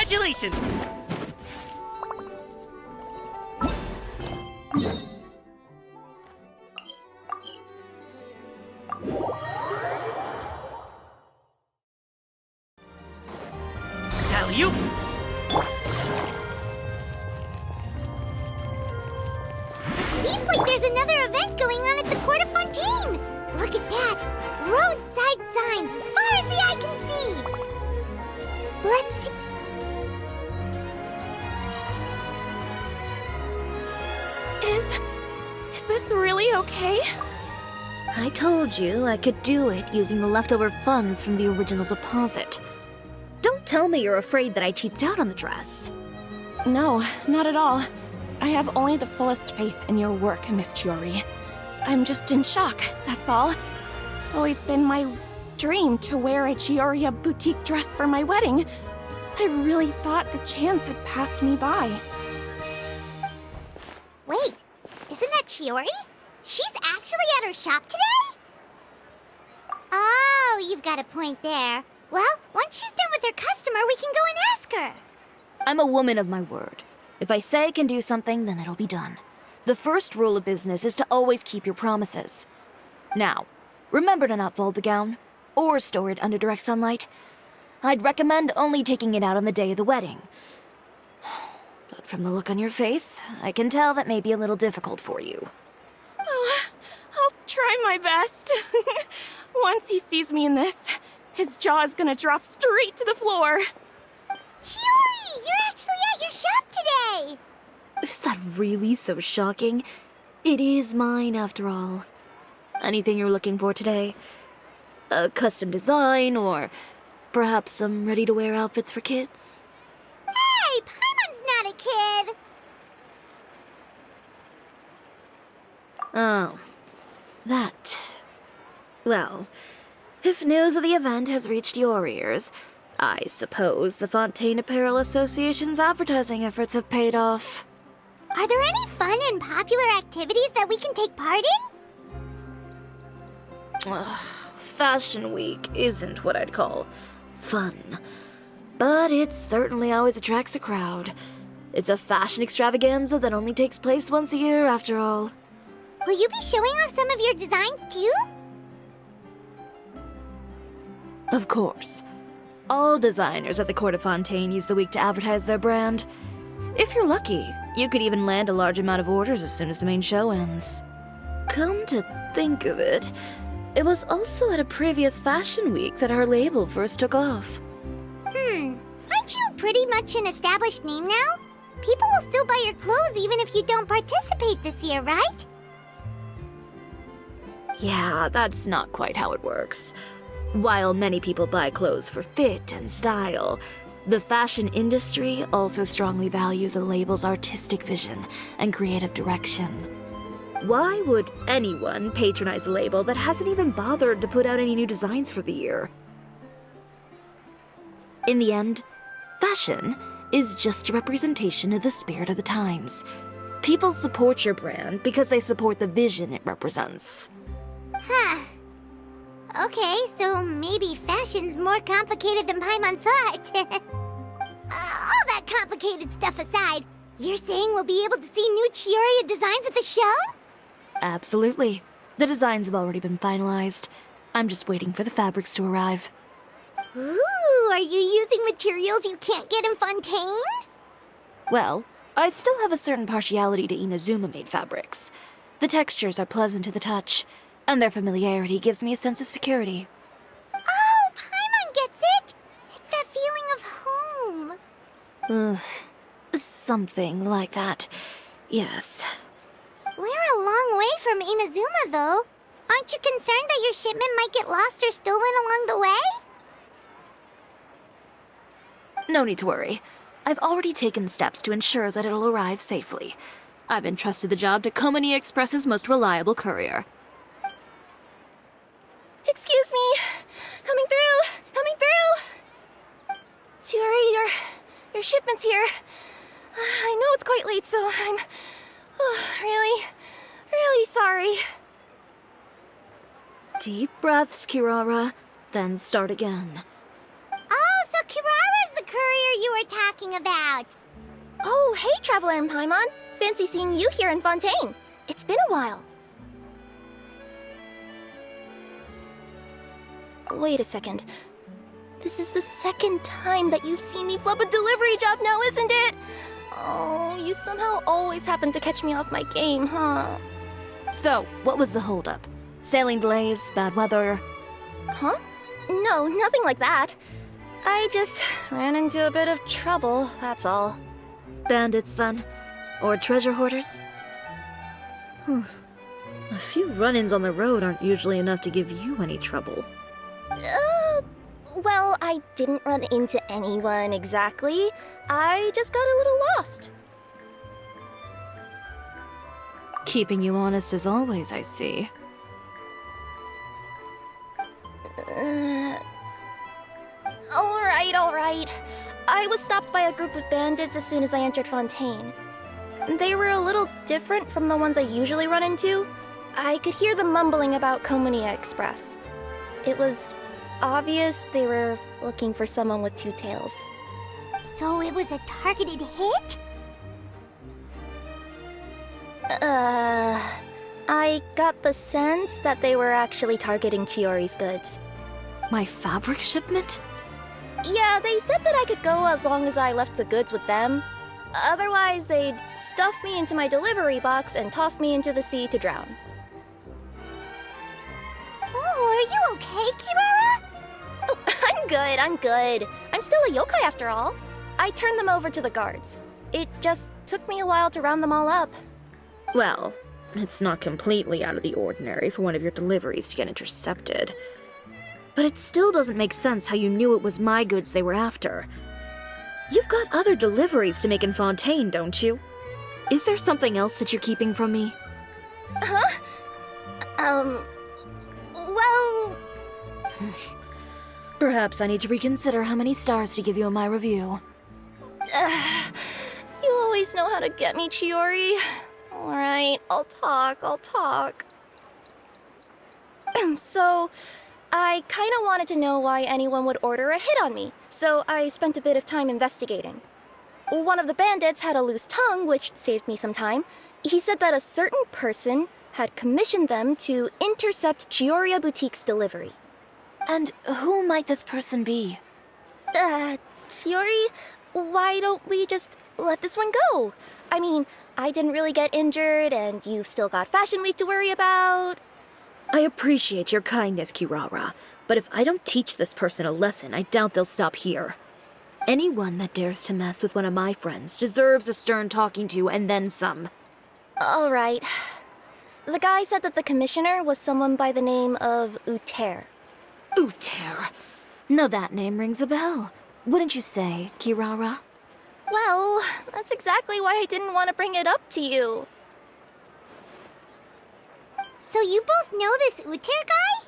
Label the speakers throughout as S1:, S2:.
S1: Congratulations! Alley-oop!
S2: Seems like there's another event going on at the Court of Fontaine! Look at that! Roadside signs as far as the eye can see! Let's see...
S3: Is this really okay?
S4: I told you I could do it using the leftover funds from the original deposit. Don't tell me you're afraid that I cheaped out on the dress.
S3: No, not at all. I have only the fullest faith in your work, Miss Chiori. I'm just in shock, that's all. It's always been my dream to wear a Chiori boutique dress for my wedding. I really thought the chance had passed me by.
S2: Wait, isn't that Chiori? She's actually at her shop today? Oh, you've got a point there. Well, once she's done with her customer, we can go and ask her.
S4: I'm a woman of my word. If I say I can do something, then it'll be done. The first rule of business is to always keep your promises. Now, remember to not fold the gown, or store it under direct sunlight. I'd recommend only taking it out on the day of the wedding. But from the look on your face, I can tell that may be a little difficult for you.
S3: Oh, I'll try my best. Once he sees me in this, his jaw is gonna drop straight to the floor.
S2: Chiori, you're actually at your shop today!
S4: Is that really so shocking? It is mine, after all. Anything you're looking for today? A custom design, or perhaps some ready-to-wear outfits for kids?
S2: Hey, Paimon's not a kid!
S4: Oh, that. Well, if news of the event has reached your ears, I suppose the Fontaine Apparel Association's advertising efforts have paid off.
S2: Are there any fun and popular activities that we can take part in?
S4: Ugh, Fashion Week isn't what I'd call fun. But it certainly always attracts a crowd. It's a fashion extravaganza that only takes place once a year, after all.
S2: Will you be showing off some of your designs too?
S4: Of course. All designers at the Court of Fontaine use the week to advertise their brand. If you're lucky, you could even land a large amount of orders as soon as the main show ends. Come to think of it, it was also at a previous Fashion Week that our label first took off.
S2: Aren't you pretty much an established name now? People will still buy your clothes even if you don't participate this year, right?
S4: Yeah, that's not quite how it works. While many people buy clothes for fit and style, the fashion industry also strongly values a label's artistic vision and creative direction. Why would anyone patronize a label that hasn't even bothered to put out any new designs for the year? In the end, fashion is just a representation of the spirit of the times. People support your brand because they support the vision it represents.
S2: Huh. Okay, so maybe fashion's more complicated than Paimon thought. All that complicated stuff aside, you're saying we'll be able to see new Chiori designs at the show?
S4: Absolutely. The designs have already been finalized. I'm just waiting for the fabrics to arrive.
S2: Ooh, are you using materials you can't get in Fontaine?
S4: Well, I still have a certain partiality to Inazuma-made fabrics. The textures are pleasant to the touch, and their familiarity gives me a sense of security.
S2: Oh, Paimon gets it! It's that feeling of home.
S4: Ugh, something like that. Yes.
S2: We're a long way from Inazuma, though. Aren't you concerned that your shipment might get lost or stolen along the way?
S4: No need to worry. I've already taken steps to ensure that it'll arrive safely. I've entrusted the job to Komani Express's most reliable courier.
S3: Excuse me! Coming through! Coming through! Chiori, your shipment's here. I know it's quite late, so I'm really sorry.
S4: Deep breaths, Kirara, then start again.
S2: Oh, so Kirara's the courier you were talking about.
S1: Oh, hey, Traveler and Paimon. Fancy seeing you here in Fontaine. It's been a while. Wait a second. This is the second time that you've seen me flub a delivery job now, isn't it? Oh, you somehow always happen to catch me off my game, huh?
S4: So, what was the holdup? Sailing delays, bad weather?
S1: Huh? No, nothing like that. I just ran into a bit of trouble, that's all.
S4: Bandits, then? Or treasure hoarders?
S5: A few run-ins on the road aren't usually enough to give you any trouble.
S1: Well, I didn't run into anyone exactly. I just got a little lost.
S5: Keeping you honest as always, I see.
S1: Alright. I was stopped by a group of bandits as soon as I entered Fontaine. They were a little different from the ones I usually run into. I could hear them mumbling about Komunia Express. It was obvious they were looking for someone with two tails.
S2: So it was a targeted hit?
S1: I got the sense that they were actually targeting Chiori's goods.
S5: My fabric shipment?
S1: Yeah, they said that I could go as long as I left the goods with them. Otherwise, they'd stuff me into my delivery box and toss me into the sea to drown.
S2: Oh, are you okay, Kirara?
S1: Oh, I'm good. I'm still a yokai after all. I turned them over to the guards. It just took me a while to round them all up.
S5: Well, it's not completely out of the ordinary for one of your deliveries to get intercepted. But it still doesn't make sense how you knew it was my goods they were after. You've got other deliveries to make in Fontaine, don't you? Is there something else that you're keeping from me?
S1: Huh? Well...
S4: Perhaps I need to reconsider how many stars to give you in my review.
S1: You always know how to get me, Chiori. Alright, I'll talk. So, I kinda wanted to know why anyone would order a hit on me, so I spent a bit of time investigating. One of the bandits had a loose tongue, which saved me some time. He said that a certain person had commissioned them to intercept Chioria Boutique's delivery.
S4: And who might this person be?
S1: Chiori, why don't we just let this one go? I mean, I didn't really get injured, and you've still got Fashion Week to worry about.
S5: I appreciate your kindness, Kirara, but if I don't teach this person a lesson, I doubt they'll stop here. Anyone that dares to mess with one of my friends deserves a stern talking to and then some.
S1: Alright. The guy said that the commissioner was someone by the name of Uter.
S4: Uter. No, that name rings a bell. Wouldn't you say, Kirara?
S1: Well, that's exactly why I didn't want to bring it up to you.
S2: So you both know this Uter guy?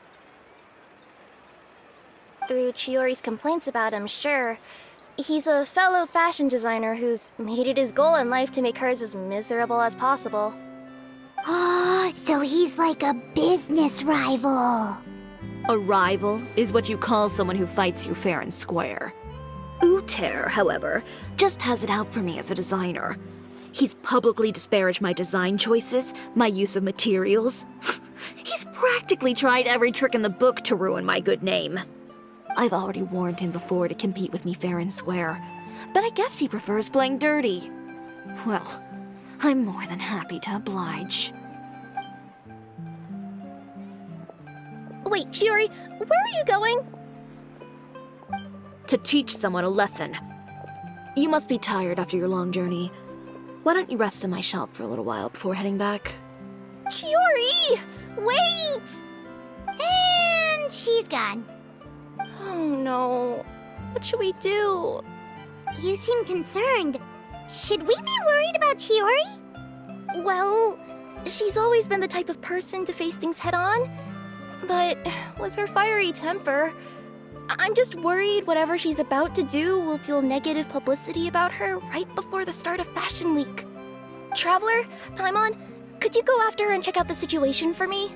S1: Through Chiori's complaints about him, sure. He's a fellow fashion designer who's made it his goal in life to make hers as miserable as possible.
S2: Oh, so he's like a business rival.
S5: A rival is what you call someone who fights you fair and square. Uter, however, just has it out for me as a designer. He's publicly disparaged my design choices, my use of materials. He's practically tried every trick in the book to ruin my good name. I've already warned him before to compete with me fair and square, but I guess he prefers playing dirty. Well, I'm more than happy to oblige.
S1: Wait, Chiori, where are you going?
S5: To teach someone a lesson. You must be tired after your long journey. Why don't you rest in my shop for a little while before heading back?
S1: Chiori! Wait!
S2: And she's gone.
S1: Oh no. What should we do?
S2: You seem concerned. Should we be worried about Chiori?
S1: Well, she's always been the type of person to face things head on. But with her fiery temper, I'm just worried whatever she's about to do will feel negative publicity about her right before the start of Fashion Week. Traveler, Paimon, could you go after her and check out the situation for me?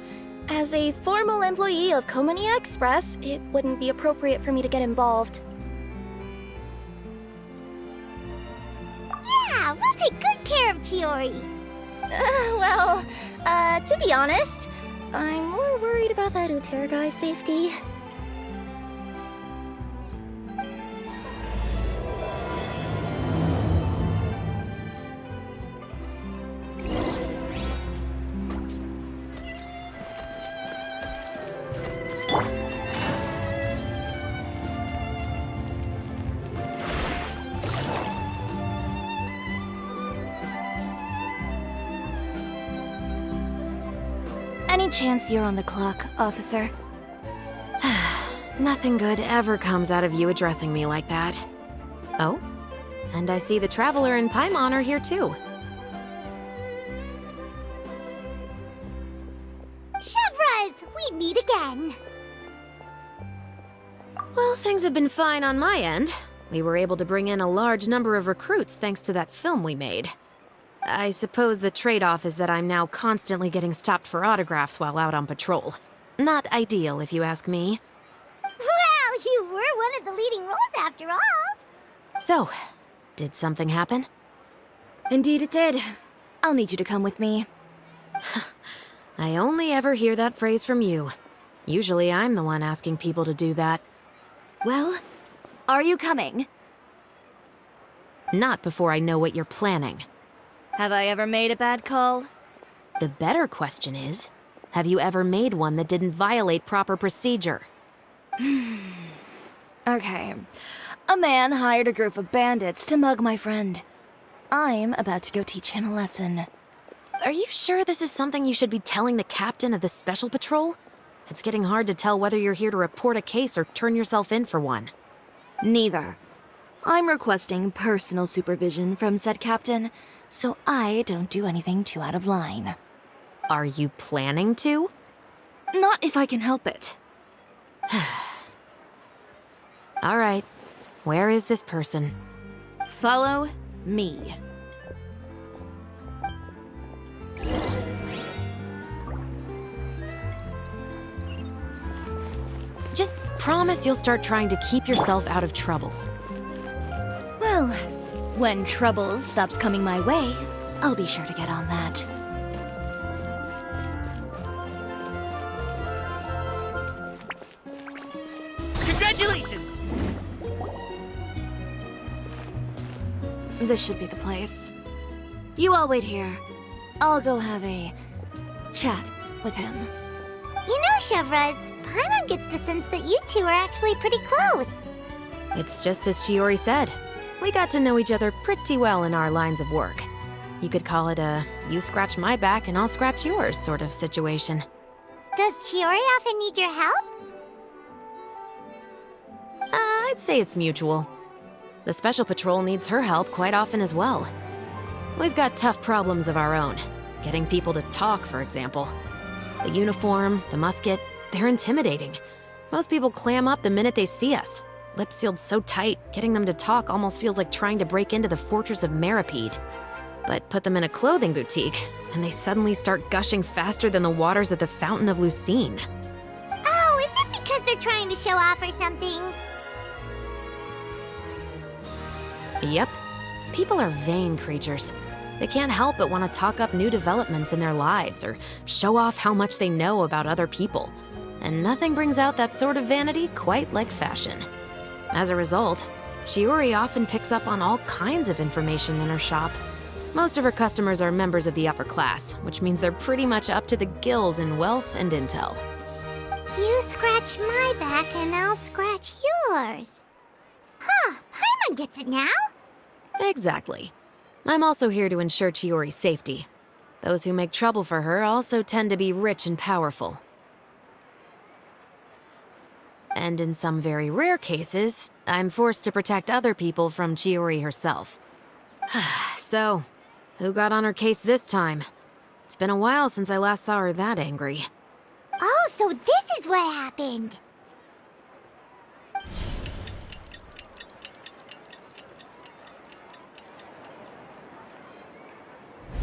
S1: As a formal employee of Komunia Express, it wouldn't be appropriate for me to get involved.
S2: Yeah, we'll take good care of Chiori.
S1: To be honest, I'm more worried about that Uter guy's safety.
S4: Any chance you're on the clock, officer?
S6: Nothing good ever comes out of you addressing me like that. Oh, and I see the Traveler and Paimon are here too.
S2: Chevras, we meet again.
S6: Well, things have been fine on my end. We were able to bring in a large number of recruits thanks to that film we made. I suppose the trade-off is that I'm now constantly getting stopped for autographs while out on patrol. Not ideal, if you ask me.
S2: Well, you were one of the leading roles after all.
S6: So, did something happen?
S4: Indeed it did. I'll need you to come with me.
S6: I only ever hear that phrase from you. Usually I'm the one asking people to do that.
S4: Well, are you coming?
S6: Not before I know what you're planning.
S4: Have I ever made a bad call?
S6: The better question is, have you ever made one that didn't violate proper procedure?
S4: Okay. A man hired a group of bandits to mug my friend. I'm about to go teach him a lesson.
S6: Are you sure this is something you should be telling the captain of the Special Patrol? It's getting hard to tell whether you're here to report a case or turn yourself in for one.
S4: Neither. I'm requesting personal supervision from said captain, so I don't do anything too out of line.
S6: Are you planning to?
S4: Not if I can help it.
S6: All right. Where is this person?
S4: Follow me.
S6: Just promise you'll start trying to keep yourself out of trouble.
S4: Well, when trouble stops coming my way, I'll be sure to get on that.
S7: Congratulations!
S4: This should be the place. You all wait here. I'll go have a chat with him.
S2: You know, Chevras, Paimon gets the sense that you two are actually pretty close.
S6: It's just as Chiori said. We got to know each other pretty well in our lines of work. You could call it a you scratch my back and I'll scratch yours sort of situation.
S2: Does Chiori often need your help?
S6: I'd say it's mutual. The Special Patrol needs her help quite often as well. We've got tough problems of our own. Getting people to talk, for example. The uniform, the musket, they're intimidating. Most people clam up the minute they see us. Lips sealed so tight, getting them to talk almost feels like trying to break into the fortress of Meripede. But put them in a clothing boutique, and they suddenly start gushing faster than the waters at the Fountain of Lucine.
S2: Oh, is it because they're trying to show off or something?
S6: Yep. People are vain creatures. They can't help but want to talk up new developments in their lives or show off how much they know about other people. And nothing brings out that sort of vanity quite like fashion. As a result, Chiori often picks up on all kinds of information in her shop. Most of her customers are members of the upper class, which means they're pretty much up to the gills in wealth and intel.
S2: You scratch my back and I'll scratch yours. Huh, Paimon gets it now?
S6: Exactly. I'm also here to ensure Chiori's safety. Those who make trouble for her also tend to be rich and powerful. And in some very rare cases, I'm forced to protect other people from Chiori herself. So, who got on her case this time? It's been a while since I last saw her that angry.
S2: Oh, so this is what happened.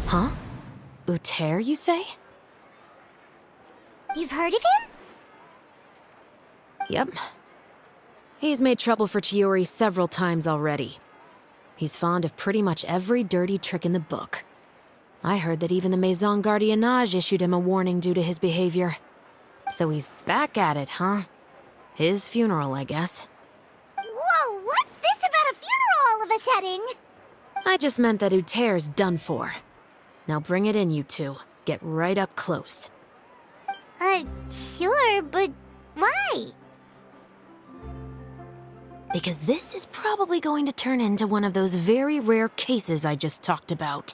S6: Huh? Uter, you say?
S2: You've heard of him?
S6: Yep. He's made trouble for Chiori several times already. He's fond of pretty much every dirty trick in the book. I heard that even the Maison Gardiennage issued him a warning due to his behavior. So he's back at it, huh? His funeral, I guess.
S2: Whoa, what's this about a funeral all of a sudden?
S6: I just meant that Uter's done for. Now bring it in, you two. Get right up close.
S2: Sure, but why?
S6: Because this is probably going to turn into one of those very rare cases I just talked about.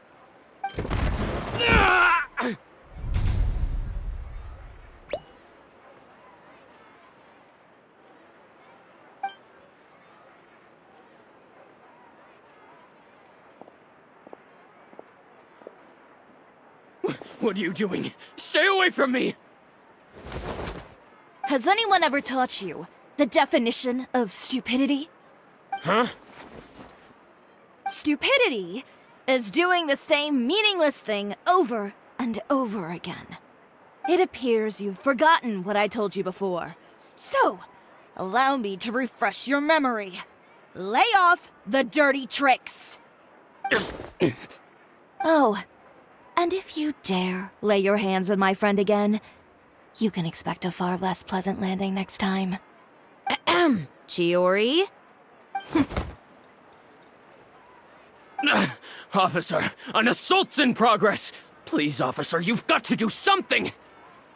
S7: What are you doing? Stay away from me!
S4: Has anyone ever taught you the definition of stupidity?
S7: Huh?
S4: Stupidity is doing the same meaningless thing over and over again. It appears you've forgotten what I told you before. So, allow me to refresh your memory. Lay off the dirty tricks. Oh, and if you dare lay your hands on my friend again, you can expect a far less pleasant landing next time.
S6: Ahem. Chiori?
S7: Officer, an assault's in progress! Please, officer, you've got to do something!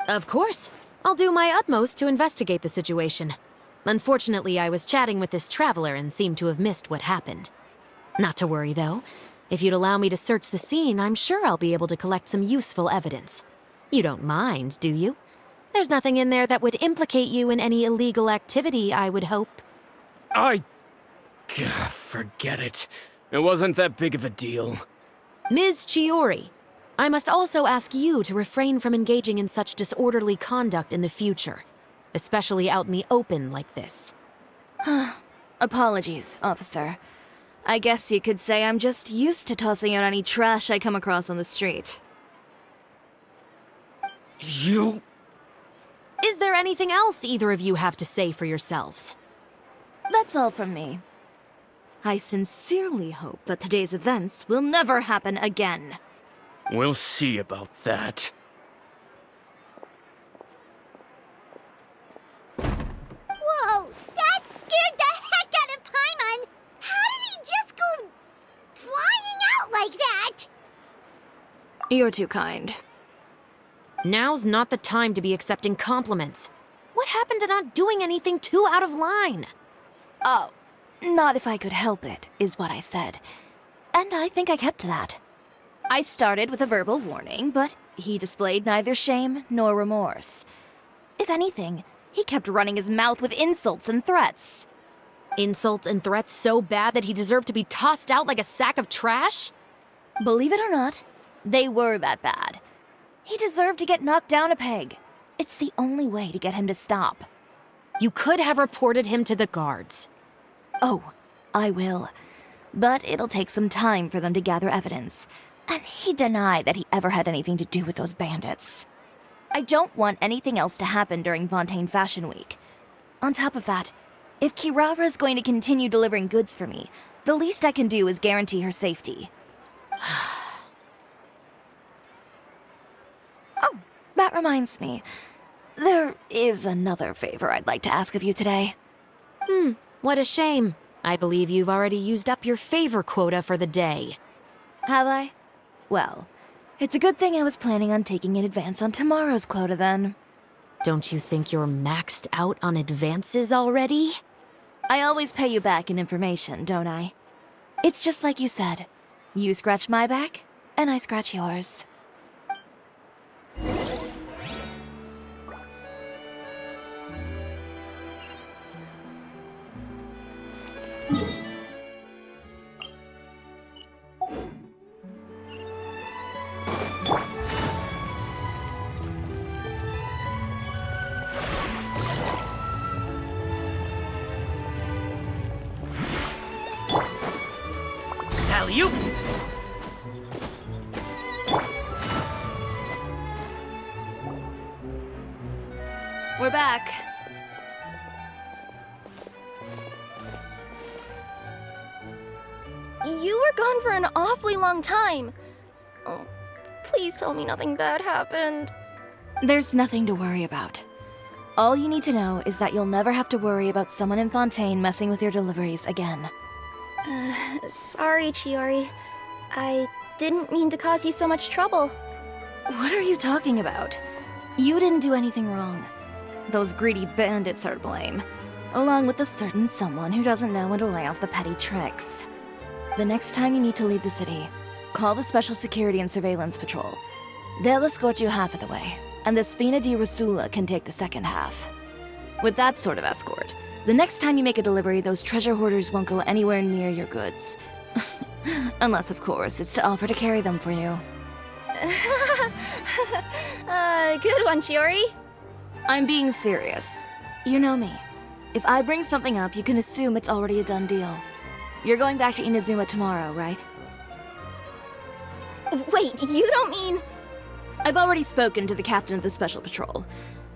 S6: Of course. I'll do my utmost to investigate the situation. Unfortunately, I was chatting with this traveler and seemed to have missed what happened. Not to worry, though. If you'd allow me to search the scene, I'm sure I'll be able to collect some useful evidence. You don't mind, do you? There's nothing in there that would implicate you in any illegal activity, I would hope.
S7: Forget it. It wasn't that big of a deal.
S6: Ms. Chiori, I must also ask you to refrain from engaging in such disorderly conduct in the future, especially out in the open like this.
S4: Apologies, officer. I guess you could say I'm just used to tossing out any trash I come across on the street.
S7: You...
S6: Is there anything else either of you have to say for yourselves?
S4: That's all from me. I sincerely hope that today's events will never happen again.
S7: We'll see about that.
S2: Whoa, that scared the heck out of Paimon! How did he just go flying out like that?
S4: You're too kind.
S6: Now's not the time to be accepting compliments. What happened to not doing anything too out of line?
S4: Oh, not if I could help it, is what I said. And I think I kept to that. I started with a verbal warning, but he displayed neither shame nor remorse. If anything, he kept running his mouth with insults and threats.
S6: Insults and threats so bad that he deserved to be tossed out like a sack of trash?
S4: Believe it or not, they were that bad. He deserved to get knocked down a peg. It's the only way to get him to stop.
S6: You could have reported him to the guards.
S4: Oh, I will. But it'll take some time for them to gather evidence. And he denied that he ever had anything to do with those bandits. I don't want anything else to happen during Fontaine Fashion Week. On top of that, if Kirara is going to continue delivering goods for me, the least I can do is guarantee her safety. Oh, that reminds me. There is another favor I'd like to ask of you today.
S6: What a shame. I believe you've already used up your favor quota for the day.
S4: Have I? Well, it's a good thing I was planning on taking an advance on tomorrow's quota then.
S6: Don't you think you're maxed out on advances already?
S4: I always pay you back in information, don't I? It's just like you said. You scratch my back, and I scratch yours.
S7: Alley-oop!
S4: We're back.
S1: you were gone for an awfully long time. Oh, please tell me nothing bad happened.
S4: There's nothing to worry about. All you need to know is that you'll never have to worry about someone in Fontaine messing with your deliveries again.
S1: Sorry, Chiori. I didn't mean to cause you so much trouble.
S4: What are you talking about? You didn't do anything wrong. Those greedy bandits are to blame, along with a certain someone who doesn't know when to lay off the petty tricks. The next time you need to leave the city, call the Special Security and Surveillance Patrol. They'll escort you half of the way, and the Spina di Rosula can take the second half. With that sort of escort, the next time you make a delivery, those treasure hoarders won't go anywhere near your goods. Unless, of course, it's to offer to carry them for you.
S1: Good one, Chiori.
S4: I'm being serious. You know me. If I bring something up, you can assume it's already a done deal. You're going back to Inazuma tomorrow, right?
S1: Wait, you don't mean...
S4: I've already spoken to the captain of the Special Patrol.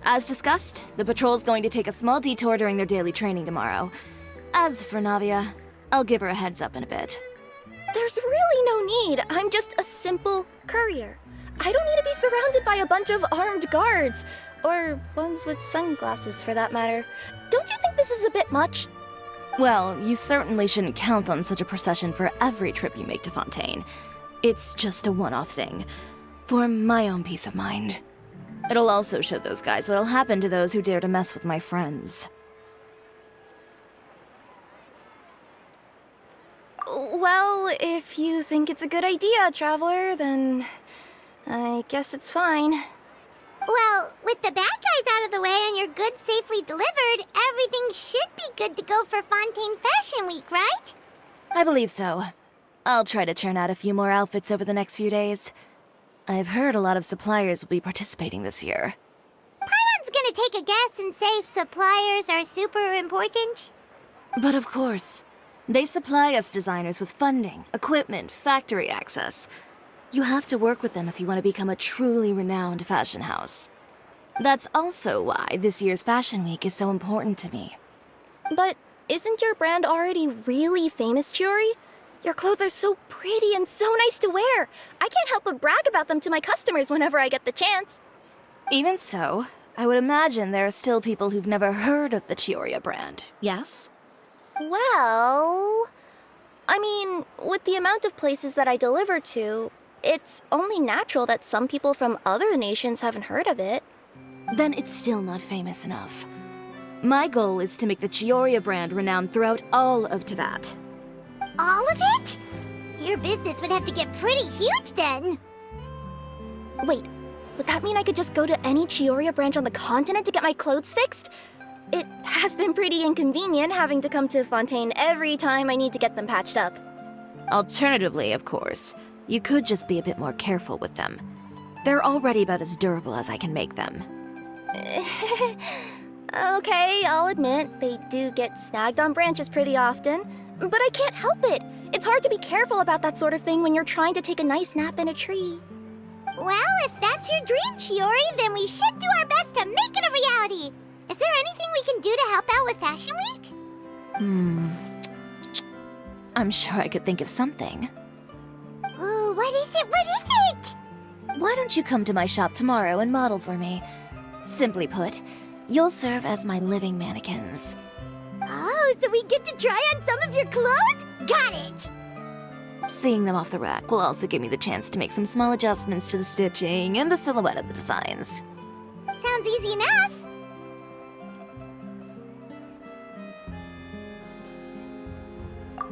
S4: As discussed, the patrol's going to take a small detour during their daily training tomorrow. As for Navia, I'll give her a heads up in a bit.
S1: There's really no need. I'm just a simple courier. I don't need to be surrounded by a bunch of armed guards. Or ones with sunglasses, for that matter. Don't you think this is a bit much?
S4: Well, you certainly shouldn't count on such a procession for every trip you make to Fontaine. It's just a one-off thing. For my own peace of mind. It'll also show those guys what'll happen to those who dare to mess with my friends.
S1: Well, if you think it's a good idea, Traveler, then I guess it's fine.
S2: Well, with the bad guys out of the way and your goods safely delivered, everything should be good to go for Fontaine Fashion Week, right?
S4: I believe so. I'll try to churn out a few more outfits over the next few days. I've heard a lot of suppliers will be participating this year.
S2: Paimon's gonna take a guess and say suppliers are super important.
S4: But of course, they supply us designers with funding, equipment, factory access. You have to work with them if you want to become a truly renowned fashion house. That's also why this year's Fashion Week is so important to me.
S1: But isn't your brand already really famous, Chiori? Your clothes are so pretty and so nice to wear. I can't help but brag about them to my customers whenever I get the chance.
S4: Even so, I would imagine there are still people who've never heard of the Chiori brand, yes?
S1: Well... I mean, with the amount of places that I deliver to, it's only natural that some people from other nations haven't heard of it.
S4: Then it's still not famous enough. My goal is to make the Chiori brand renowned throughout all of Teyvat.
S2: All of it? Your business would have to get pretty huge then.
S1: Wait, would that mean I could just go to any Chiori branch on the continent to get my clothes fixed? It has been pretty inconvenient having to come to Fontaine every time I need to get them patched up.
S4: Alternatively, of course, you could just be a bit more careful with them. They're already about as durable as I can make them.
S1: Okay, I'll admit, they do get snagged on branches pretty often, but I can't help it. It's hard to be careful about that sort of thing when you're trying to take a nice nap in a tree.
S2: Well, if that's your dream, Chiori, then we should do our best to make it a reality. Is there anything we can do to help out with Fashion Week?
S4: I'm sure I could think of something.
S2: Ooh, what is it? What is it?
S4: Why don't you come to my shop tomorrow and model for me? Simply put, you'll serve as my living mannequins.
S2: Oh, so we get to try on some of your clothes? Got it!
S4: Seeing them off the rack will also give me the chance to make some small adjustments to the stitching and the silhouette of the designs.
S2: Sounds easy enough.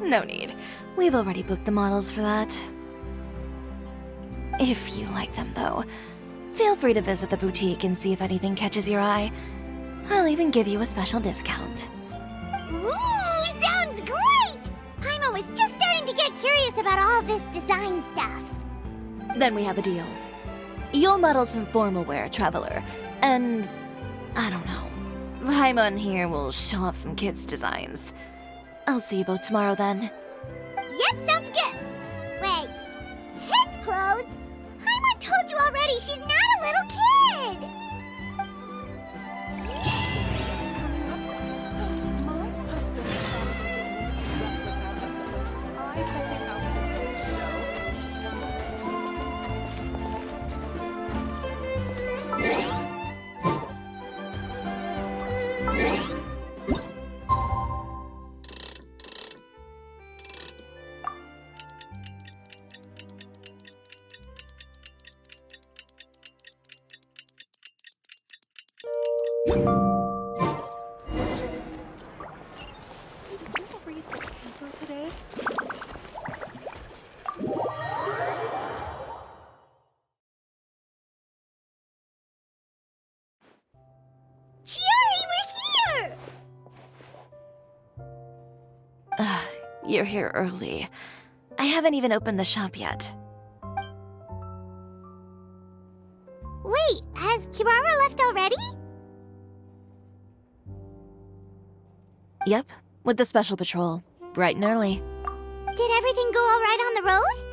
S4: No need. We've already booked the models for that. If you like them, though, feel free to visit the boutique and see if anything catches your eye. I'll even give you a special discount.
S2: Ooh, sounds great! Paimon was just starting to get curious about all this design stuff.
S4: Then we have a deal. You'll model some formal wear, Traveler, and... I don't know. Paimon here will show off some kids' designs. I'll see you both tomorrow then.
S2: Yep, sounds good. Wait, kids' clothes? Paimon told you already, she's not a little kid!
S3: Today?
S2: Chiori, we're here!
S4: You're here early. I haven't even opened the shop yet.
S2: Wait, has Kirara left already?
S4: Yep, with the special patrol. Bright and early.
S2: Did everything go all right on the road?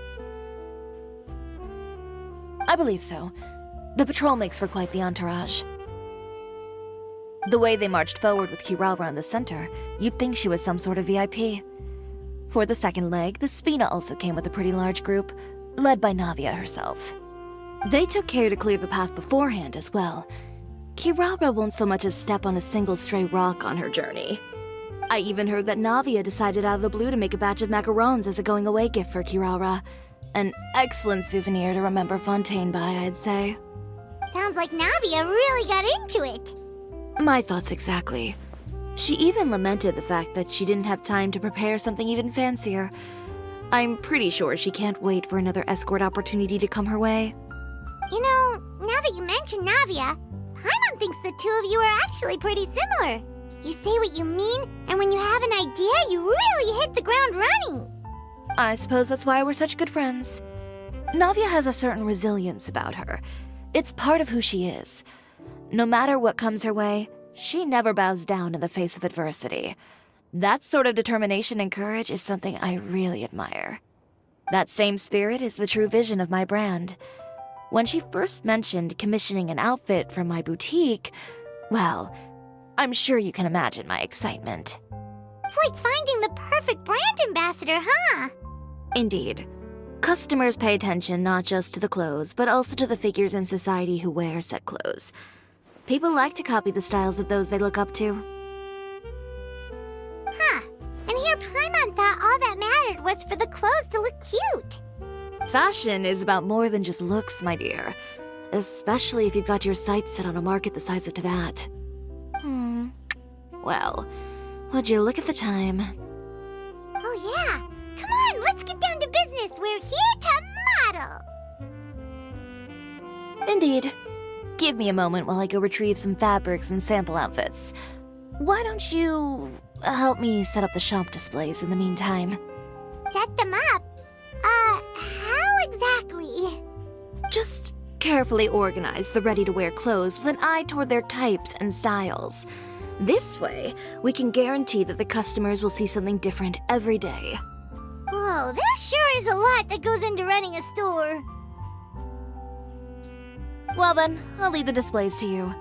S4: I believe so. The patrol makes for quite the entourage. The way they marched forward with Kirara in the center, you'd think she was some sort of VIP. For the second leg, the Spina also came with a pretty large group, led by Navia herself. They took care to clear the path beforehand as well. Kirara won't so much as step on a single stray rock on her journey. I even heard that Navia decided out of the blue to make a batch of macarons as a going-away gift for Kirara. An excellent souvenir to remember Fontaine by, I'd say.
S2: Sounds like Navia really got into it.
S4: My thoughts exactly. She even lamented the fact that she didn't have time to prepare something even fancier. I'm pretty sure she can't wait for another escort opportunity to come her way.
S2: You know, now that you mention Navia, Paimon thinks the two of you are actually pretty similar. You say what you mean, and when you have an idea, you really hit the ground running.
S4: I suppose that's why we're such good friends. Navia has a certain resilience about her. It's part of who she is. No matter what comes her way, she never bows down in the face of adversity. That sort of determination and courage is something I really admire. That same spirit is the true vision of my brand. When she first mentioned commissioning an outfit from my boutique, well, I'm sure you can imagine my excitement.
S2: It's like finding the perfect brand ambassador, huh?
S4: Indeed. Customers pay attention not just to the clothes, but also to the figures in society who wear said clothes. People like to copy the styles of those they look up to.
S2: Huh. And here Paimon thought all that mattered was for the clothes to look cute.
S4: Fashion is about more than just looks, my dear. Especially if you've got your sights set on a market the size of Teyvat. Well, would you look at the time?
S2: Oh yeah. Come on, let's get down to business. We're here to model.
S4: Indeed. Give me a moment while I go retrieve some fabrics and sample outfits. Why don't you help me set up the shop displays in the meantime?
S2: Set them up? How exactly?
S4: Just carefully organize the ready-to-wear clothes with an eye toward their types and styles. This way, we can guarantee that the customers will see something different every day.
S2: Whoa, there sure is a lot that goes into running a store.
S4: Well then, I'll leave the displays to you.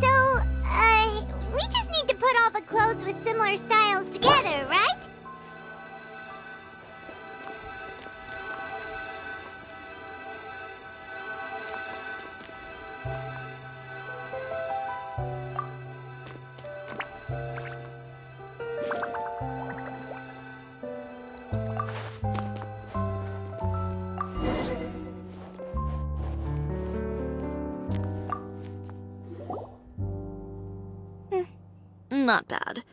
S2: So, we just need to put all the clothes with similar styles together, right?
S4: Not bad.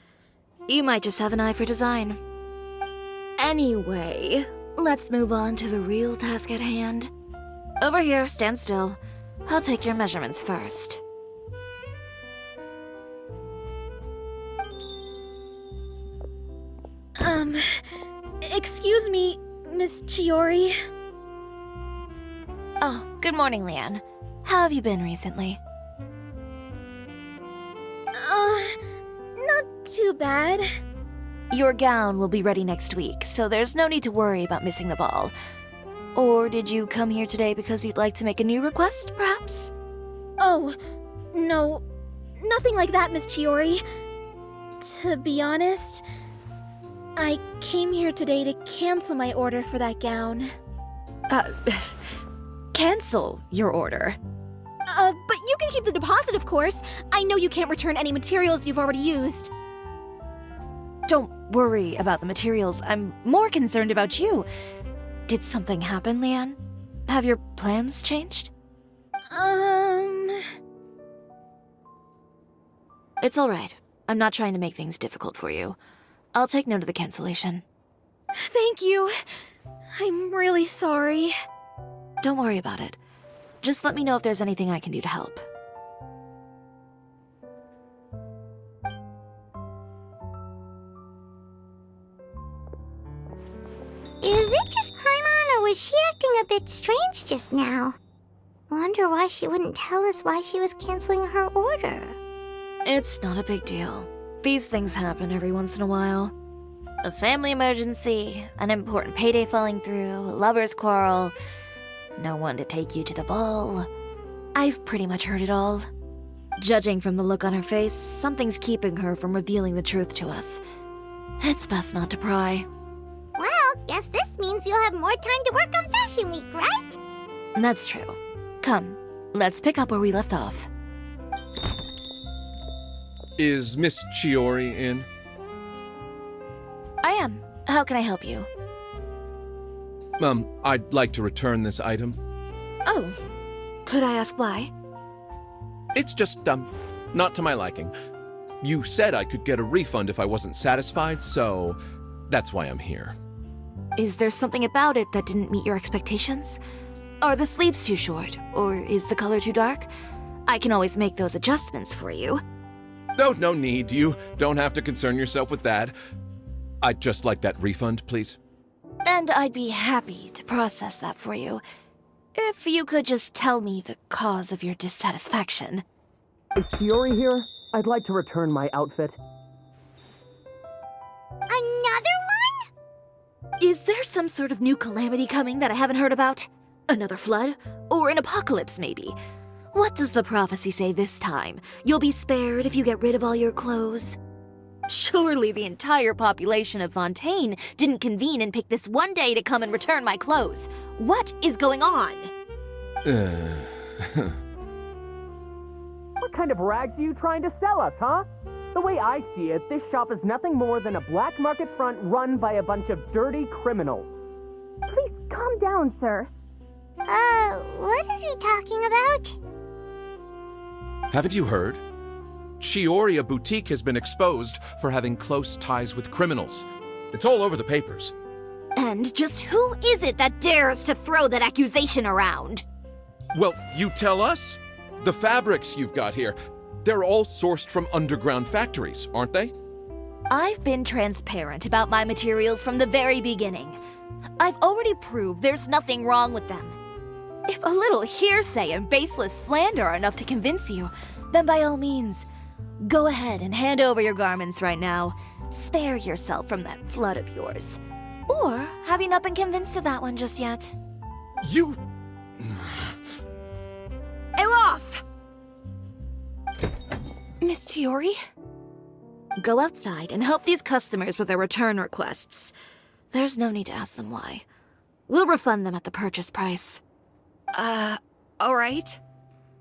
S4: You might just have an eye for design. Anyway, let's move on to the real task at hand. Over here, stand still. I'll take your measurements first.
S1: Excuse me, Miss Chiori.
S4: Oh, good morning, Leanne. How have you been recently?
S1: Not too bad.
S4: Your gown will be ready next week, so there's no need to worry about missing the ball. Or did you come here today because you'd like to make a new request, perhaps?
S1: Oh, no. Nothing like that, Miss Chiori. To be honest, I came here today to cancel my order for that gown.
S4: Cancel your order.
S1: But you can keep the deposit, of course. I know you can't return any materials you've already used.
S4: Don't worry about the materials. I'm more concerned about you. Did something happen, Leanne? Have your plans changed? It's alright. I'm not trying to make things difficult for you. I'll take note of the cancellation.
S3: Thank you. I'm really sorry.
S4: Don't worry about it. Just let me know if there's anything I can do to help.
S2: Is it just Paimon, or was she acting a bit strange just now? Wonder why she wouldn't tell us why she was canceling her order.
S4: It's not a big deal. These things happen every once in a while. A family emergency, an important payday falling through, a lover's quarrel, no one to take you to the ball. I've pretty much heard it all. Judging from the look on her face, something's keeping her from revealing the truth to us. It's best not to pry.
S2: Well, guess this means you'll have more time to work on Fashion Week, right?
S4: That's true. Come, let's pick up where we left off.
S8: Is Miss Chiori in?
S4: I am. How can I help you?
S8: I'd like to return this item.
S4: Oh, could I ask why?
S8: It's just, not to my liking. You said I could get a refund if I wasn't satisfied, so that's why I'm here.
S4: Is there something about it that didn't meet your expectations? Are the sleeves too short, or is the color too dark? I can always make those adjustments for you.
S8: No need. You don't have to concern yourself with that. I'd just like that refund, please.
S4: And I'd be happy to process that for you. If you could just tell me the cause of your dissatisfaction.
S9: Is Chiori here? I'd like to return my outfit.
S2: Another one?
S4: Is there some sort of new calamity coming that I haven't heard about? Another flood? Or an apocalypse, maybe? What does the prophecy say this time? You'll be spared if you get rid of all your clothes? Surely the entire population of Fontaine didn't convene and pick this one day to come and return my clothes. What is going on?
S9: What kind of rags are you trying to sell us, huh? The way I see it, this shop is nothing more than a black market front run by a bunch of dirty criminals.
S3: Please calm down, sir.
S2: What is he talking about?
S8: Haven't you heard? Chiori Boutique has been exposed for having close ties with criminals. It's all over the papers.
S4: And just who is it that dares to throw that accusation around?
S8: Well, you tell us. The fabrics you've got here, they're all sourced from underground factories, aren't they?
S4: I've been transparent about my materials from the very beginning. I've already proved there's nothing wrong with them. If a little hearsay and baseless slander are enough to convince you, then by all means, go ahead and hand over your garments right now. Spare yourself from that flood of yours. Or have you not been convinced of that one just yet?
S8: You...
S4: Elof!
S3: Miss Chiori?
S4: Go outside and help these customers with their return requests. There's no need to ask them why. We'll refund them at the purchase price.
S3: Alright.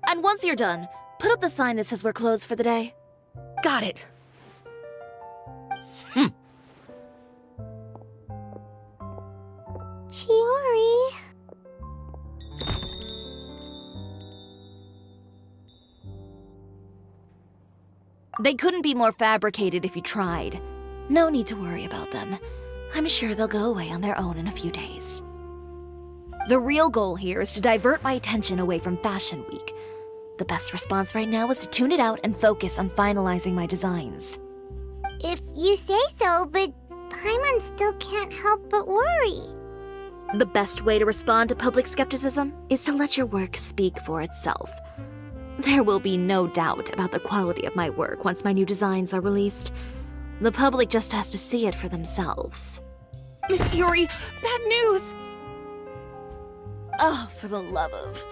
S4: And once you're done, put up the sign that says we're closed for the day.
S3: Got it.
S2: Chiori.
S4: They couldn't be more fabricated if you tried. No need to worry about them. I'm sure they'll go away on their own in a few days. The real goal here is to divert my attention away from Fashion Week. The best response right now is to tune it out and focus on finalizing my designs.
S2: If you say so, but Paimon still can't help but worry.
S4: The best way to respond to public skepticism is to let your work speak for itself. There will be no doubt about the quality of my work once my new designs are released. The public just has to see it for themselves.
S3: Miss Chiori, bad news!
S4: Oh, for the love of...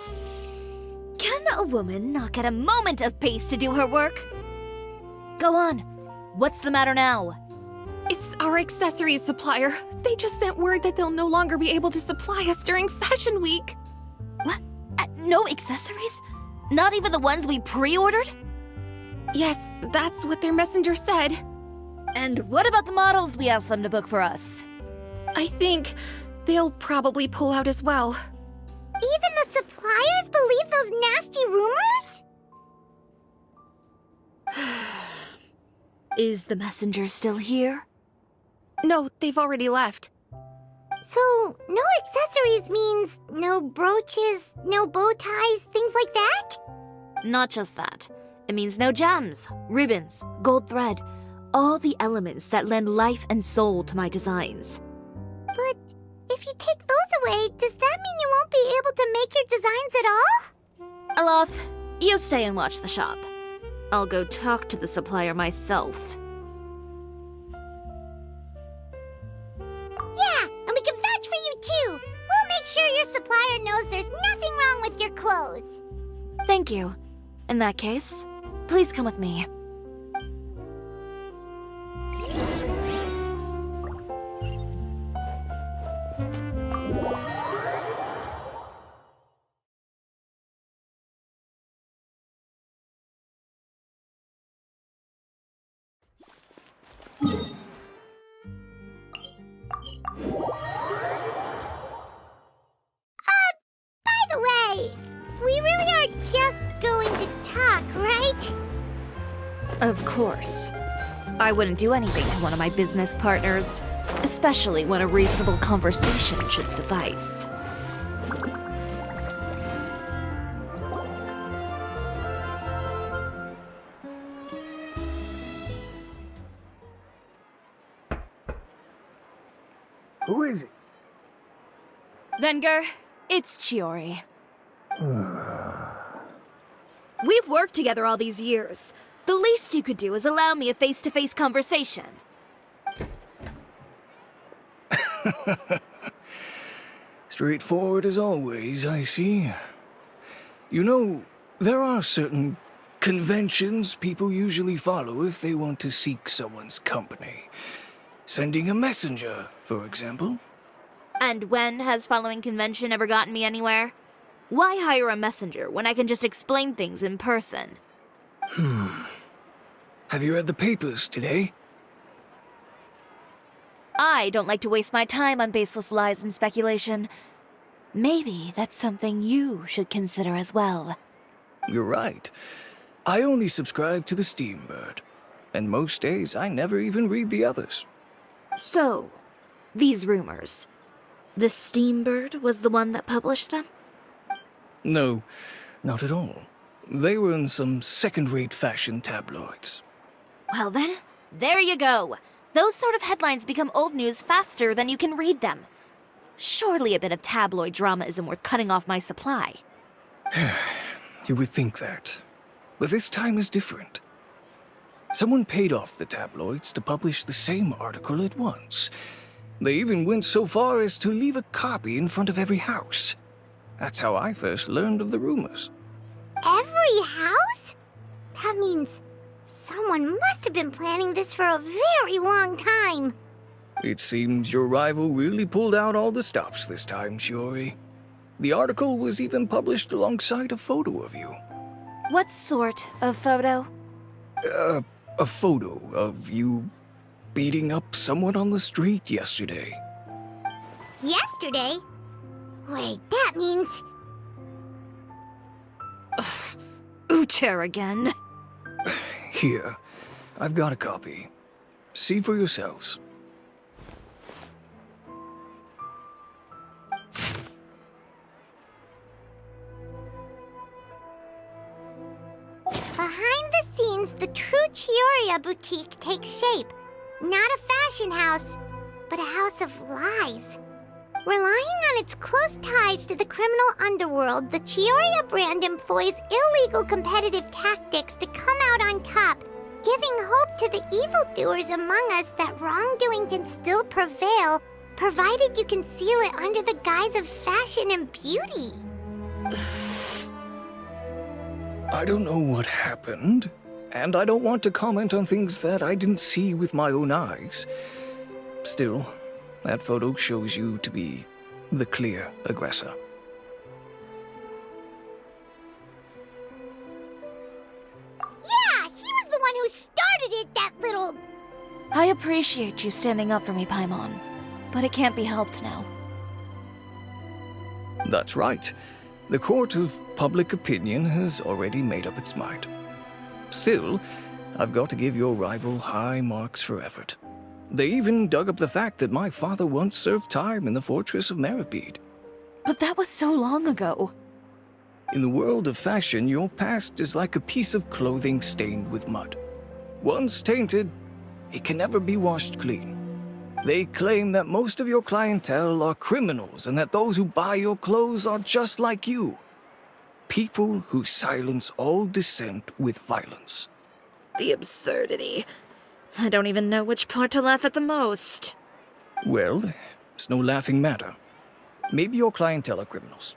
S4: Can a woman not get a moment of peace to do her work? Go on. What's the matter now?
S3: It's our accessories supplier. They just sent word that they'll no longer be able to supply us during Fashion Week.
S4: What? No accessories? Not even the ones we pre-ordered?
S3: Yes, that's what their messenger said.
S4: And what about the models we asked them to book for us?
S3: I think they'll probably pull out as well.
S2: Even the suppliers believe those nasty rumors?
S4: Is the messenger still here?
S3: No, they've already left.
S2: So, no accessories means no brooches, no bow ties, things like that?
S4: Not just that. It means no gems, ribbons, gold thread, all the elements that lend life and soul to my designs.
S2: But if you take those away, does that mean you won't be able to make your designs at all?
S4: Alaf, you stay and watch the shop. I'll go talk to the supplier myself.
S2: Yeah, and we can vouch for you too. We'll make sure your supplier knows there's nothing wrong with your clothes.
S4: Thank you. In that case, please come with me.
S2: By the way, we really are just going to talk, right?
S4: Of course. I wouldn't do anything to one of my business partners, especially when a reasonable conversation should suffice.
S10: Who is it?
S4: Venger, it's Chiori. We've worked together all these years. The least you could do is allow me a face-to-face conversation.
S10: Straightforward as always, I see. You know, there are certain conventions people usually follow if they want to seek someone's company. Sending a messenger, for example.
S4: And when has following convention ever gotten me anywhere? Why hire a messenger when I can just explain things in person?
S10: Have you read the papers today?
S4: I don't like to waste my time on baseless lies and speculation. Maybe that's something you should consider as well.
S10: You're right. I only subscribe to the Steambird. And most days I never even read the others.
S4: So, these rumors. The Steambird was the one that published them?
S10: No, not at all. They were in some second-rate fashion tabloids.
S4: Well then, there you go. Those sort of headlines become old news faster than you can read them. Surely a bit of tabloid drama isn't worth cutting off my supply.
S10: You would think that. But this time is different. Someone paid off the tabloids to publish the same article at once. They even went so far as to leave a copy in front of every house. That's how I first learned of the rumors.
S2: Every house? That means someone must have been planning this for a very long time.
S10: It seems your rival really pulled out all the stops this time, Chiori. The article was even published alongside a photo of you.
S4: What sort of photo?
S10: A photo of you beating up someone on the street yesterday.
S2: Yesterday? Wait, that means...
S4: Ucher again.
S10: Here, I've got a copy. See for yourselves.
S2: Behind the scenes, the true Chiori boutique takes shape. Not a fashion house, but a house of lies. Relying on its close ties to the criminal underworld, the Chiori brand employs illegal competitive tactics to come out on top, giving hope to the evildoers among us that wrongdoing can still prevail, provided you conceal it under the guise of fashion and beauty.
S10: I don't know what happened, and I don't want to comment on things that I didn't see with my own eyes. Still, that photo shows you to be the clear aggressor.
S2: Yeah, he was the one who started it, that little...
S4: I appreciate you standing up for me, Paimon, but it can't be helped now.
S10: That's right. The court of public opinion has already made up its mind. Still, I've got to give your rival high marks for effort. They even dug up the fact that my father once served time in the fortress of Meripede.
S3: But that was so long ago.
S10: In the world of fashion, your past is like a piece of clothing stained with mud. Once tainted, it can never be washed clean. They claim that most of your clientele are criminals and that those who buy your clothes are just like you. People who silence all dissent with violence.
S5: The absurdity. I don't even know which part to laugh at the most.
S10: Well, it's no laughing matter. Maybe your clientele are criminals.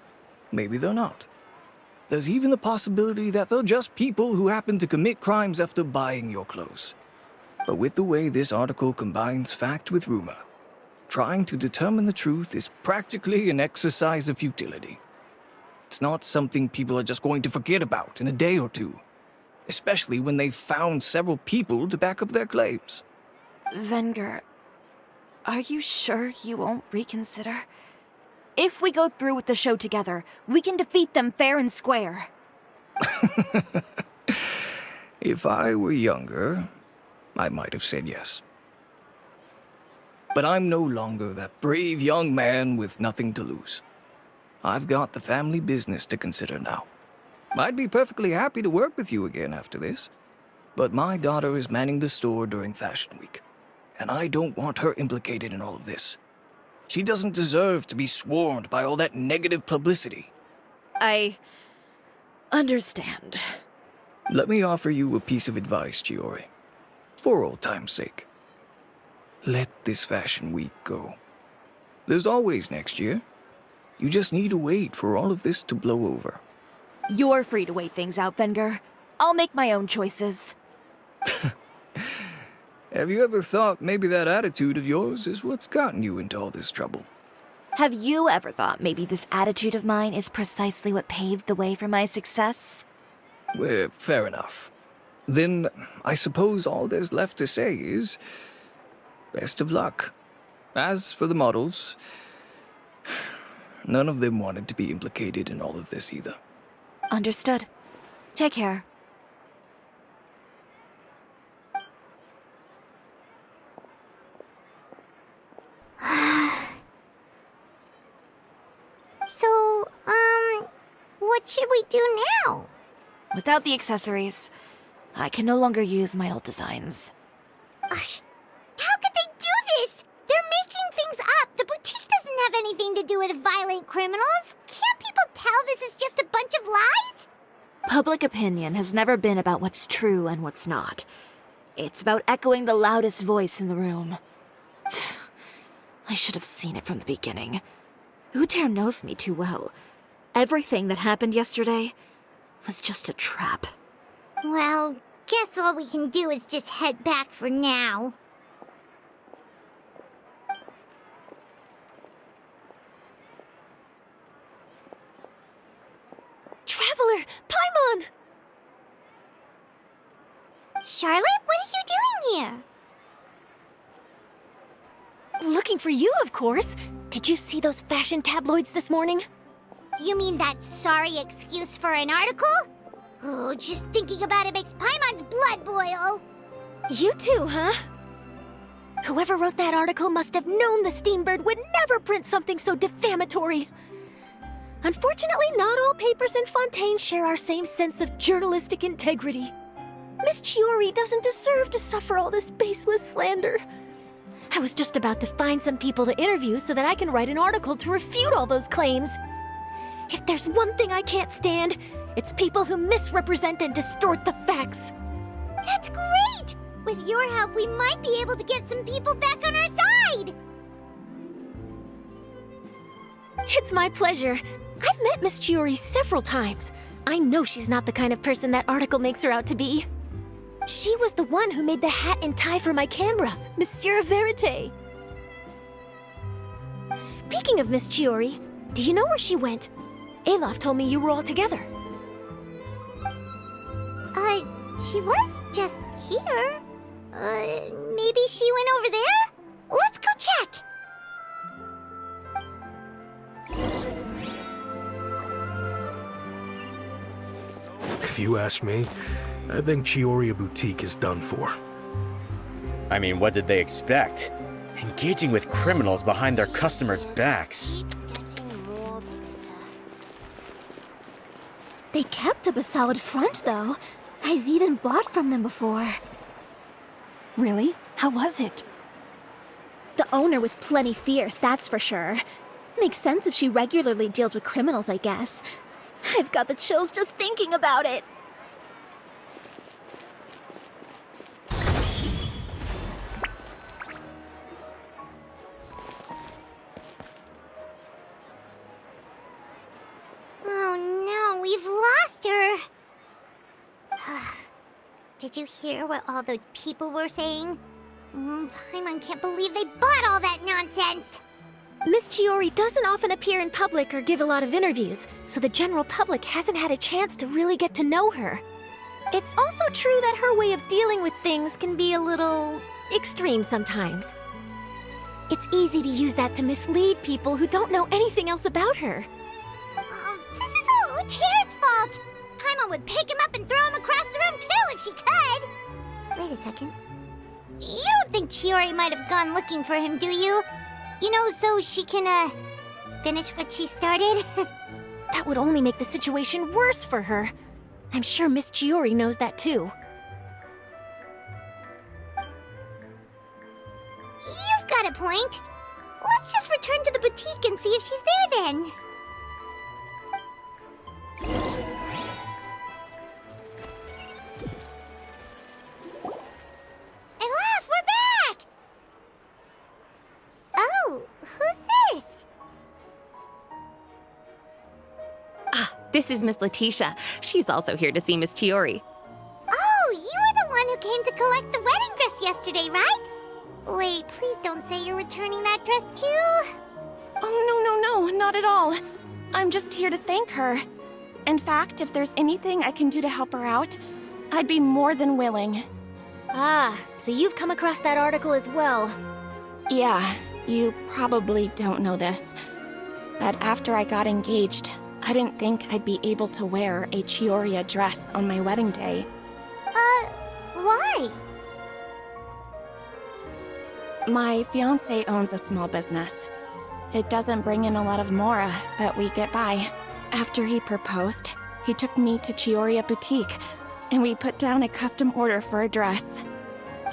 S10: Maybe they're not. There's even the possibility that they're just people who happen to commit crimes after buying your clothes. But with the way this article combines fact with rumor, trying to determine the truth is practically an exercise of futility. It's not something people are just going to forget about in a day or two, especially when they've found several people to back up their claims.
S3: Venger, are you sure you won't reconsider?
S4: If we go through with the show together, we can defeat them fair and square.
S10: If I were younger, I might have said yes. But I'm no longer that brave young man with nothing to lose. I've got the family business to consider now. I'd be perfectly happy to work with you again after this, but my daughter is manning the store during Fashion Week, and I don't want her implicated in all of this. She doesn't deserve to be swarmed by all that negative publicity.
S5: I understand.
S10: Let me offer you a piece of advice, Chiori. For old time's sake. Let this Fashion Week go. There's always next year. You just need to wait for all of this to blow over.
S4: You're free to wait things out, Venger. I'll make my own choices.
S10: Have you ever thought maybe that attitude of yours is what's gotten you into all this trouble?
S4: Have you ever thought maybe this attitude of mine is precisely what paved the way for my success?
S10: Well, fair enough. Then I suppose all there's left to say is, best of luck. As for the models, none of them wanted to be implicated in all of this either.
S4: Understood. Take care.
S2: So, what should we do now?
S4: Without the accessories, I can no longer use my old designs.
S2: How could they do this? They're making things up. The boutique doesn't have anything to do with violent criminals. Can't people tell this is just a bunch of lies?
S4: Public opinion has never been about what's true and what's not. It's about echoing the loudest voice in the room. I should have seen it from the beginning. Uter knows me too well. Everything that happened yesterday was just a trap.
S2: Well, guess all we can do is just head back for now.
S3: Traveler! Paimon!
S2: Charlotte, what are you doing here?
S1: Looking for you, of course. Did you see those fashion tabloids this morning?
S2: You mean that sorry excuse for an article? Oh, just thinking about it makes Paimon's blood boil.
S1: You too, huh? Whoever wrote that article must have known the Steambird would never print something so defamatory. Unfortunately, not all papers in Fontaine share our same sense of journalistic integrity. Miss Chiori doesn't deserve to suffer all this baseless slander. I was just about to find some people to interview so that I can write an article to refute all those claims. If there's one thing I can't stand, it's people who misrepresent and distort the facts.
S2: That's great! With your help, we might be able to get some people back on our side!
S1: It's my pleasure. I've met Miss Chiori several times. I know she's not the kind of person that article makes her out to be. She was the one who made the hat and tie for my camera, Monsieur Verite. Speaking of Miss Chiori, do you know where she went? Alof told me you were all together.
S2: She was just here. Maybe she went over there? Let's go check!
S10: If you ask me, I think Chiori Boutique is done for.
S11: I mean, what did they expect? Engaging with criminals behind their customers' backs.
S1: They kept up a solid front, though. I've even bought from them before.
S3: Really? How was it?
S1: The owner was plenty fierce, that's for sure. Makes sense if she regularly deals with criminals, I guess. I've got the chills just thinking about it.
S2: Oh no, we've lost her. Did you hear what all those people were saying? Paimon can't believe they bought all that nonsense.
S1: Miss Chiori doesn't often appear in public or give a lot of interviews, so the general public hasn't had a chance to really get to know her. It's also true that her way of dealing with things can be a little extreme sometimes. It's easy to use that to mislead people who don't know anything else about her.
S2: This is all Uter's fault. Paimon would pick him up and throw him across the room too if she could. Wait a second. You don't think Chiori might have gone looking for him, do you? You know, so she can, finish what she started?
S1: That would only make the situation worse for her. I'm sure Miss Chiori knows that too.
S2: You've got a point. Let's just return to the boutique and see if she's there then. We're back! Oh, who's this?
S3: This is Miss Letitia. She's also here to see Miss Chiori.
S2: Oh, you were the one who came to collect the wedding dress yesterday, right? Wait, please don't say you're returning that dress too.
S3: Oh, no, not at all. I'm just here to thank her. In fact, if there's anything I can do to help her out, I'd be more than willing.
S1: Ah, so you've come across that article as well.
S3: Yeah, you probably don't know this, but after I got engaged, I didn't think I'd be able to wear a Chiori dress on my wedding day.
S2: Why?
S3: My fiancé owns a small business. It doesn't bring in a lot of mora, but we get by. After he proposed, he took me to Chiori Boutique, and we put down a custom order for a dress.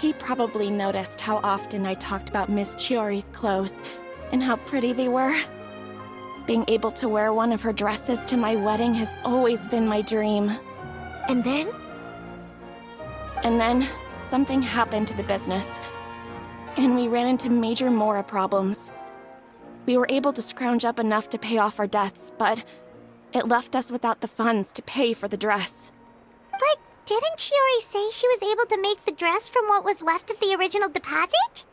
S3: He probably noticed how often I talked about Miss Chiori's clothes, and how pretty they were. Being able to wear one of her dresses to my wedding has always been my dream.
S1: And then?
S3: And then, something happened to the business, and we ran into major mora problems. We were able to scrounge up enough to pay off our debts, but it left us without the funds to pay for the dress.
S2: But didn't Chiori say she was able to make the dress from what was left of the original deposit?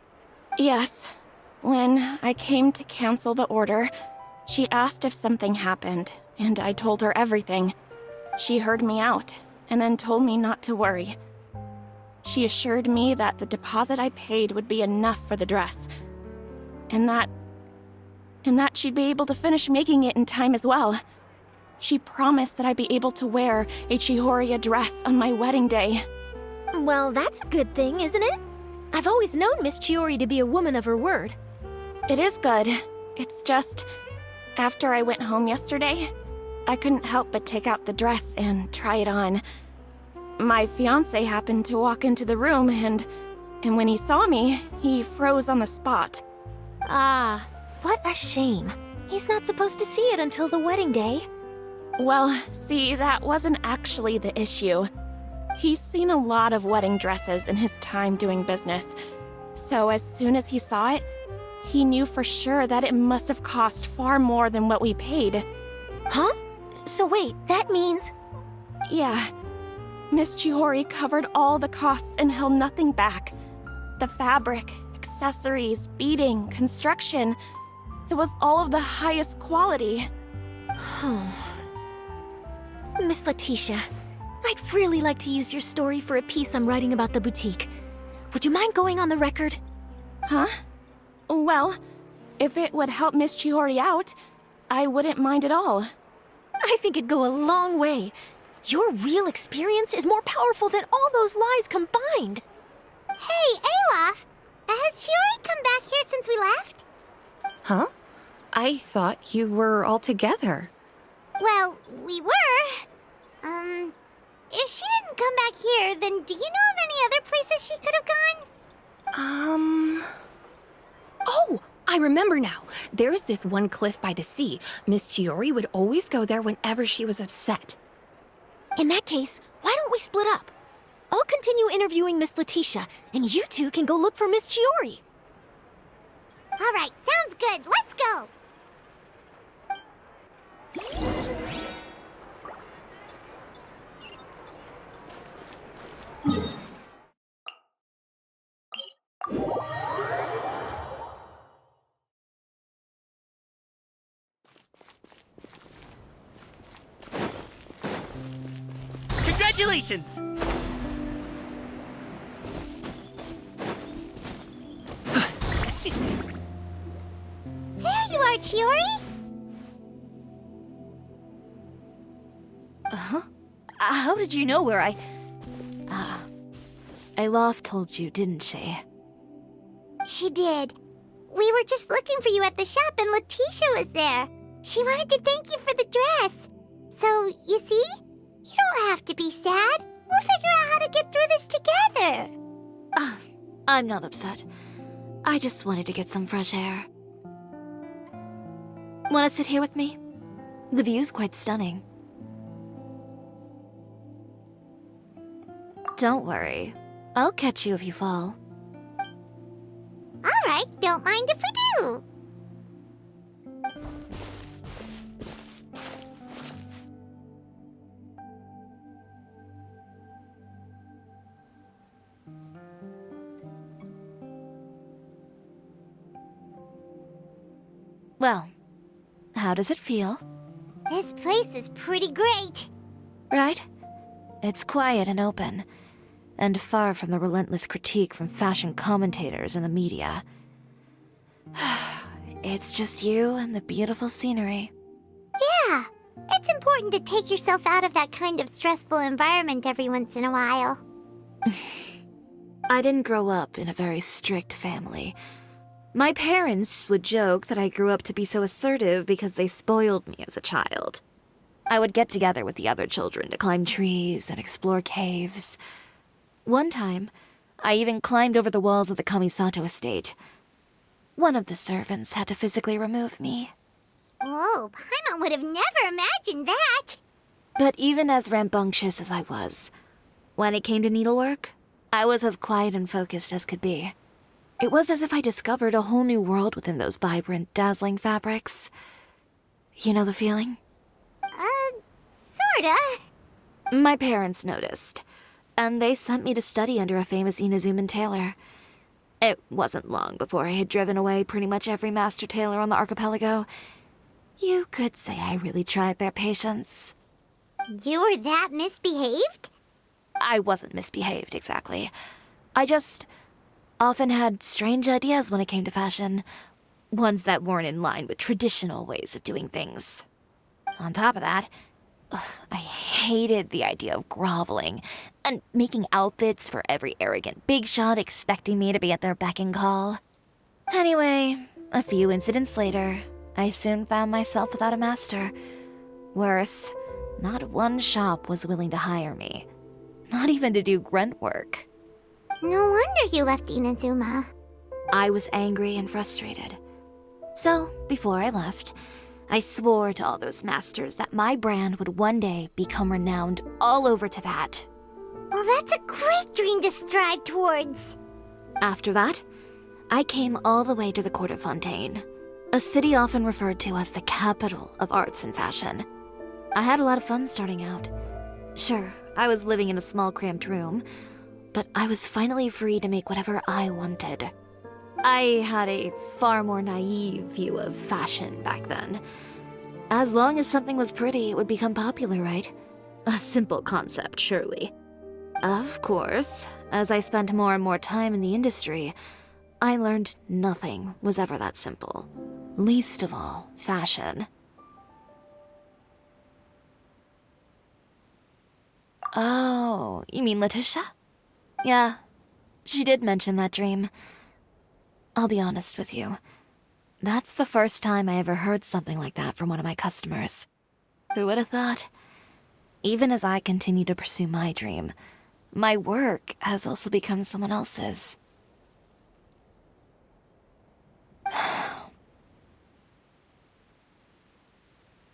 S3: Yes. When I came to cancel the order, she asked if something happened, and I told her everything. She heard me out, and then told me not to worry. She assured me that the deposit I paid would be enough for the dress, and that she'd be able to finish making it in time as well. She promised that I'd be able to wear a Chiori dress on my wedding day.
S1: Well, that's a good thing, isn't it? I've always known Miss Chiori to be a woman of her word.
S3: It is good. It's just, after I went home yesterday, I couldn't help but take out the dress and try it on. My fiancé happened to walk into the room, and when he saw me, he froze on the spot.
S1: Ah, what a shame. He's not supposed to see it until the wedding day.
S3: Well, see, that wasn't actually the issue. He's seen a lot of wedding dresses in his time doing business, so as soon as he saw it, he knew for sure that it must have cost far more than what we paid.
S1: Huh? So wait, that means...
S3: Yeah. Miss Chiori covered all the costs and held nothing back. The fabric, accessories, beading, construction. It was all of the highest quality.
S1: Miss Letitia, I'd really like to use your story for a piece I'm writing about the boutique. Would you mind going on the record?
S3: Huh? Well, if it would help Miss Chiori out, I wouldn't mind at all.
S1: I think it'd go a long way.
S12: Your real experience is more powerful than all those lies combined.
S2: Hey, Olaf! Has Chiori come back here since we left?
S12: Huh? I thought you were all together.
S2: Well, we were. If she didn't come back here, then do you know of any other places she could have gone?
S12: Oh, I remember now. There's this one cliff by the sea. Miss Chiori would always go there whenever she was upset. In that case, why don't we split up? I'll continue interviewing Miss Letitia, and you two can go look for Miss Chiori.
S2: All right, sounds good. Let's go.
S13: Congratulations!
S2: There you are, Chiori.
S4: How did you know where Olaf told you, didn't she?
S2: She did. We were just looking for you at the shop and Letitia was there. She wanted to thank you for the dress. So, you see? You don't have to be sad. We'll figure out how to get through this together.
S4: I'm not upset. I just wanted to get some fresh air. Want to sit here with me? The view's quite stunning. Don't worry. I'll catch you if you fall.
S2: All right, don't mind if we do.
S4: Well, how does it feel?
S2: This place is pretty great.
S4: Right? It's quiet and open, and far from the relentless critique from fashion commentators and the media. It's just you and the beautiful scenery.
S2: Yeah, it's important to take yourself out of that kind of stressful environment every once in a while.
S4: I didn't grow up in a very strict family. My parents would joke that I grew up to be so assertive because they spoiled me as a child. I would get together with the other children to climb trees and explore caves. One time, I even climbed over the walls of the Kamisato estate. One of the servants had to physically remove me.
S2: Whoa, Paimon would have never imagined that.
S4: But even as rambunctious as I was, when it came to needlework, I was as quiet and focused as could be. It was as if I discovered a whole new world within those vibrant, dazzling fabrics. You know the feeling?
S2: Sorta.
S4: My parents noticed, and they sent me to study under a famous Inazuman tailor. It wasn't long before I had driven away pretty much every master tailor on the archipelago. You could say I really tried their patience.
S2: You were that misbehaved?
S4: I wasn't misbehaved, exactly. I just often had strange ideas when it came to fashion. Ones that weren't in line with traditional ways of doing things. On top of that, I hated the idea of groveling and making outfits for every arrogant big shot expecting me to be at their beck and call. Anyway, a few incidents later, I soon found myself without a master. Worse, not one shop was willing to hire me. Not even to do grunt work.
S2: No wonder you left Inazuma.
S4: I was angry and frustrated. So, before I left, I swore to all those masters that my brand would one day become renowned all over Teyvat.
S2: Well, that's a great dream to strive towards.
S4: After that, I came all the way to the court of Fontaine, a city often referred to as the capital of arts and fashion. I had a lot of fun starting out. Sure, I was living in a small cramped room, but I was finally free to make whatever I wanted. I had a far more naive view of fashion back then. As long as something was pretty, it would become popular, right? A simple concept, surely. Of course, as I spent more and more time in the industry, I learned nothing was ever that simple. Least of all, fashion. Oh, you mean Letitia? Yeah, she did mention that dream. I'll be honest with you. That's the first time I ever heard something like that from one of my customers. Who would have thought? Even as I continue to pursue my dream, my work has also become someone else's.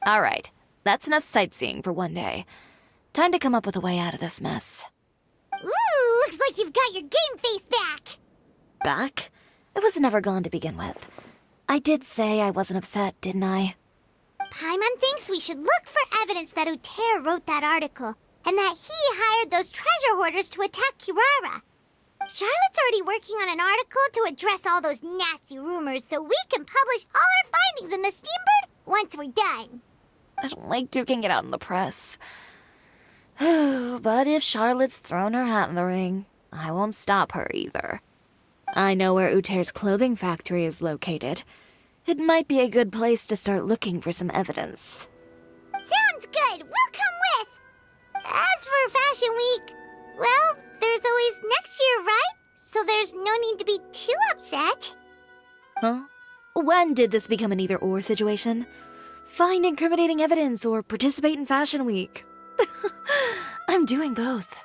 S4: Alright, that's enough sightseeing for one day. Time to come up with a way out of this mess.
S2: Ooh, looks like you've got your game face back!
S4: Back? It was never gone to begin with. I did say I wasn't upset, didn't I?
S2: Paimon thinks we should look for evidence that Uter wrote that article, and that he hired those treasure hoarders to attack Kirara. Charlotte's already working on an article to address all those nasty rumors so we can publish all our findings in the Steambird once we're done.
S4: I don't like duking it out in the press. But if Charlotte's thrown her hat in the ring, I won't stop her either. I know where Uter's clothing factory is located. It might be a good place to start looking for some evidence.
S2: Sounds good! We'll come with! As for Fashion Week, well, there's always next year, right? So there's no need to be too upset.
S4: Huh? When did this become an either-or situation? Find incriminating evidence or participate in Fashion Week. I'm doing both.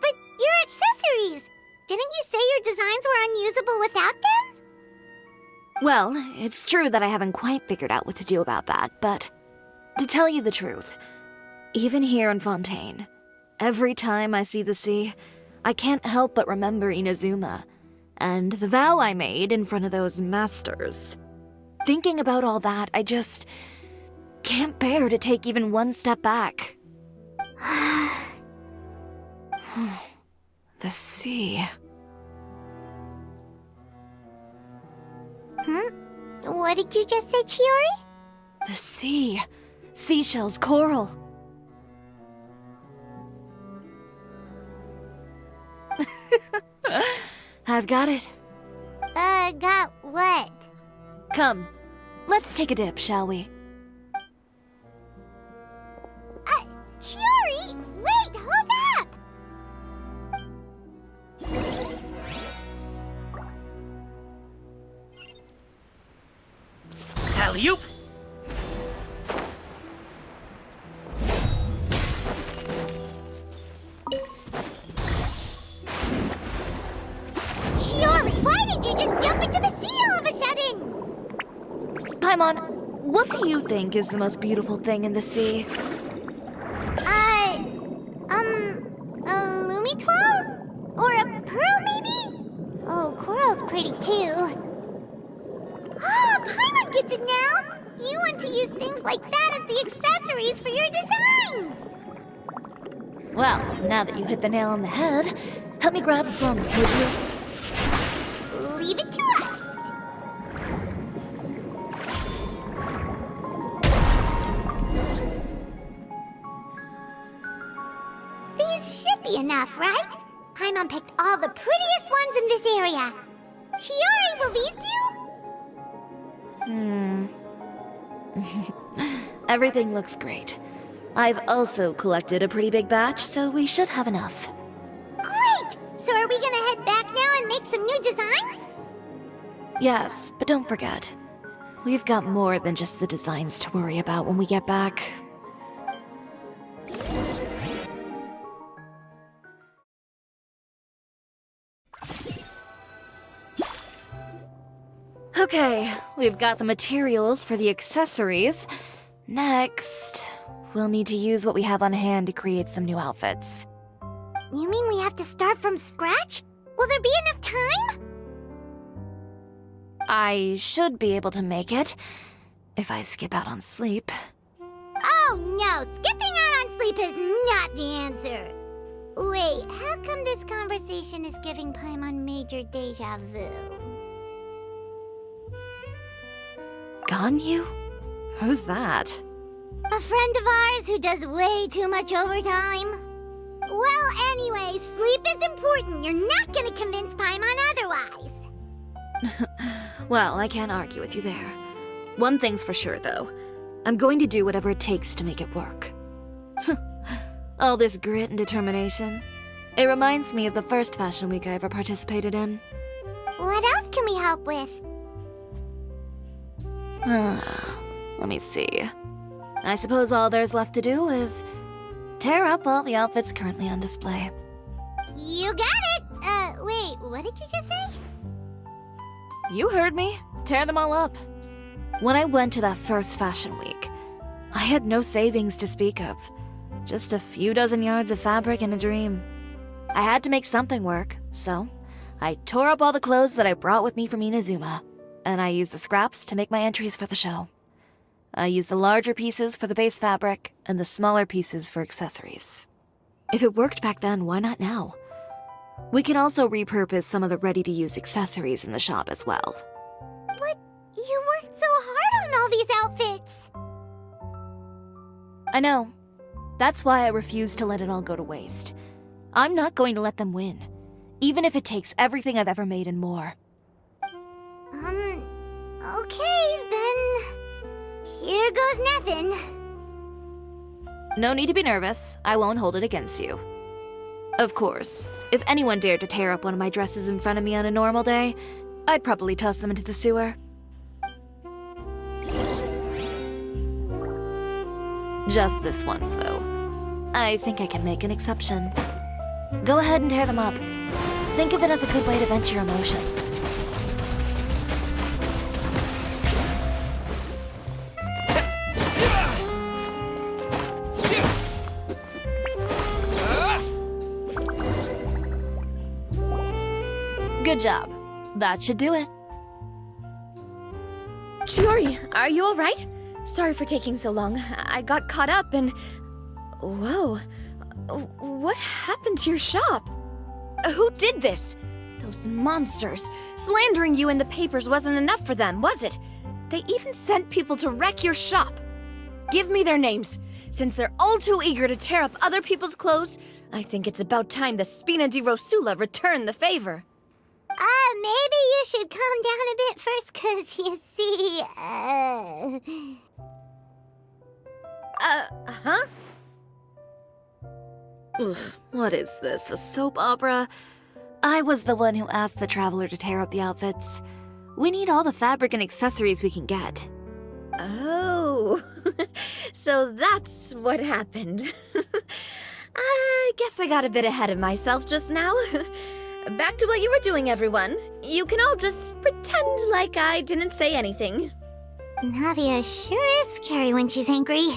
S2: But your accessories! Didn't you say your designs were unusable without them?
S4: Well, it's true that I haven't quite figured out what to do about that, but to tell you the truth, even here in Fontaine, every time I see the sea, I can't help but remember Inazuma, and the vow I made in front of those masters. Thinking about all that, I just can't bear to take even one step back. The sea.
S2: What did you just say, Chiori?
S4: The sea. Seashells, coral. I've got it.
S2: Got what?
S4: Come, let's take a dip, shall we?
S2: Chiori! Wait, hold up!
S13: Alley-oop!
S2: Chiori, why did you just jump into the sea all of a sudden?
S4: Paimon, what do you think is the most beautiful thing in the sea?
S2: A Lumitoile? Or a pearl, maybe? Oh, coral's pretty too. Oh, Paimon gets it now! You want to use things like that as the accessories for your designs!
S4: Well, now that you hit the nail on the head, help me grab some, would you?
S2: Leave it to us! These should be enough, right? Paimon picked all the prettiest ones in this area. Chiori, will these do?
S4: Everything looks great. I've also collected a pretty big batch, so we should have enough.
S2: Great! So are we gonna head back now and make some new designs?
S4: Yes, but don't forget, we've got more than just the designs to worry about when we get back. Okay, we've got the materials for the accessories. Next, we'll need to use what we have on hand to create some new outfits.
S2: You mean we have to start from scratch? Will there be enough time?
S4: I should be able to make it, if I skip out on sleep.
S2: Oh no, skipping out on sleep is not the answer. Wait, how come this conversation is giving Paimon major deja vu?
S4: Ganyu? Who's that?
S2: A friend of ours who does way too much overtime. Well, anyway, sleep is important. You're not gonna convince Paimon otherwise.
S4: Well, I can't argue with you there. One thing's for sure, though. I'm going to do whatever it takes to make it work. All this grit and determination. It reminds me of the first fashion week I ever participated in.
S2: What else can we help with?
S4: Let me see. I suppose all there's left to do is tear up all the outfits currently on display.
S2: You got it! Wait, what did you just say?
S4: You heard me. Tear them all up. When I went to that first fashion week, I had no savings to speak of. Just a few dozen yards of fabric and a dream. I had to make something work, so I tore up all the clothes that I brought with me from Inazuma, and I used the scraps to make my entries for the show. I used the larger pieces for the base fabric and the smaller pieces for accessories. If it worked back then, why not now? We can also repurpose some of the ready-to-use accessories in the shop as well.
S2: But you worked so hard on all these outfits!
S4: I know. That's why I refuse to let it all go to waste. I'm not going to let them win, even if it takes everything I've ever made and more.
S2: Okay, then... Here goes nothing.
S4: No need to be nervous. I won't hold it against you. Of course, if anyone dared to tear up one of my dresses in front of me on a normal day, I'd probably toss them into the sewer. Just this once, though. I think I can make an exception. Go ahead and tear them up. Think of it as a good way to vent your emotions. Good job. That should do it.
S12: Chiori, are you alright? Sorry for taking so long. I got caught up and... Whoa. What happened to your shop? Who did this? Those monsters. Slandering you in the papers wasn't enough for them, was it? They even sent people to wreck your shop. Give me their names. Since they're all too eager to tear up other people's clothes, I think it's about time the Spina di Rosula return the favor.
S2: Maybe you should calm down a bit first, 'cause you see,
S4: Huh? Ugh, what is this, a soap opera? I was the one who asked the traveler to tear up the outfits. We need all the fabric and accessories we can get.
S12: Oh, so that's what happened. I guess I got a bit ahead of myself just now. Back to what you were doing, everyone. You can all just pretend like I didn't say anything.
S2: Navia sure is scary when she's angry.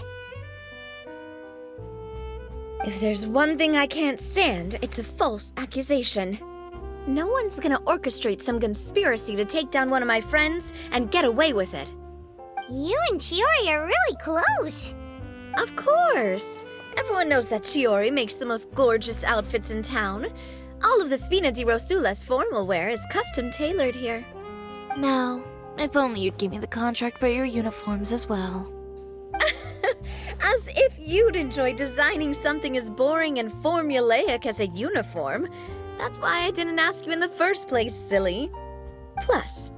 S12: If there's one thing I can't stand, it's a false accusation. No one's gonna orchestrate some conspiracy to take down one of my friends and get away with it.
S2: You and Chiori are really close.
S12: Of course. Everyone knows that Chiori makes the most gorgeous outfits in town. All of the Spina di Rosula's formal wear is custom tailored here.
S4: Now, if only you'd give me the contract for your uniforms as well.
S12: As if you'd enjoy designing something as boring and formulaic as a uniform. That's why I didn't ask you in the first place, silly. Plus,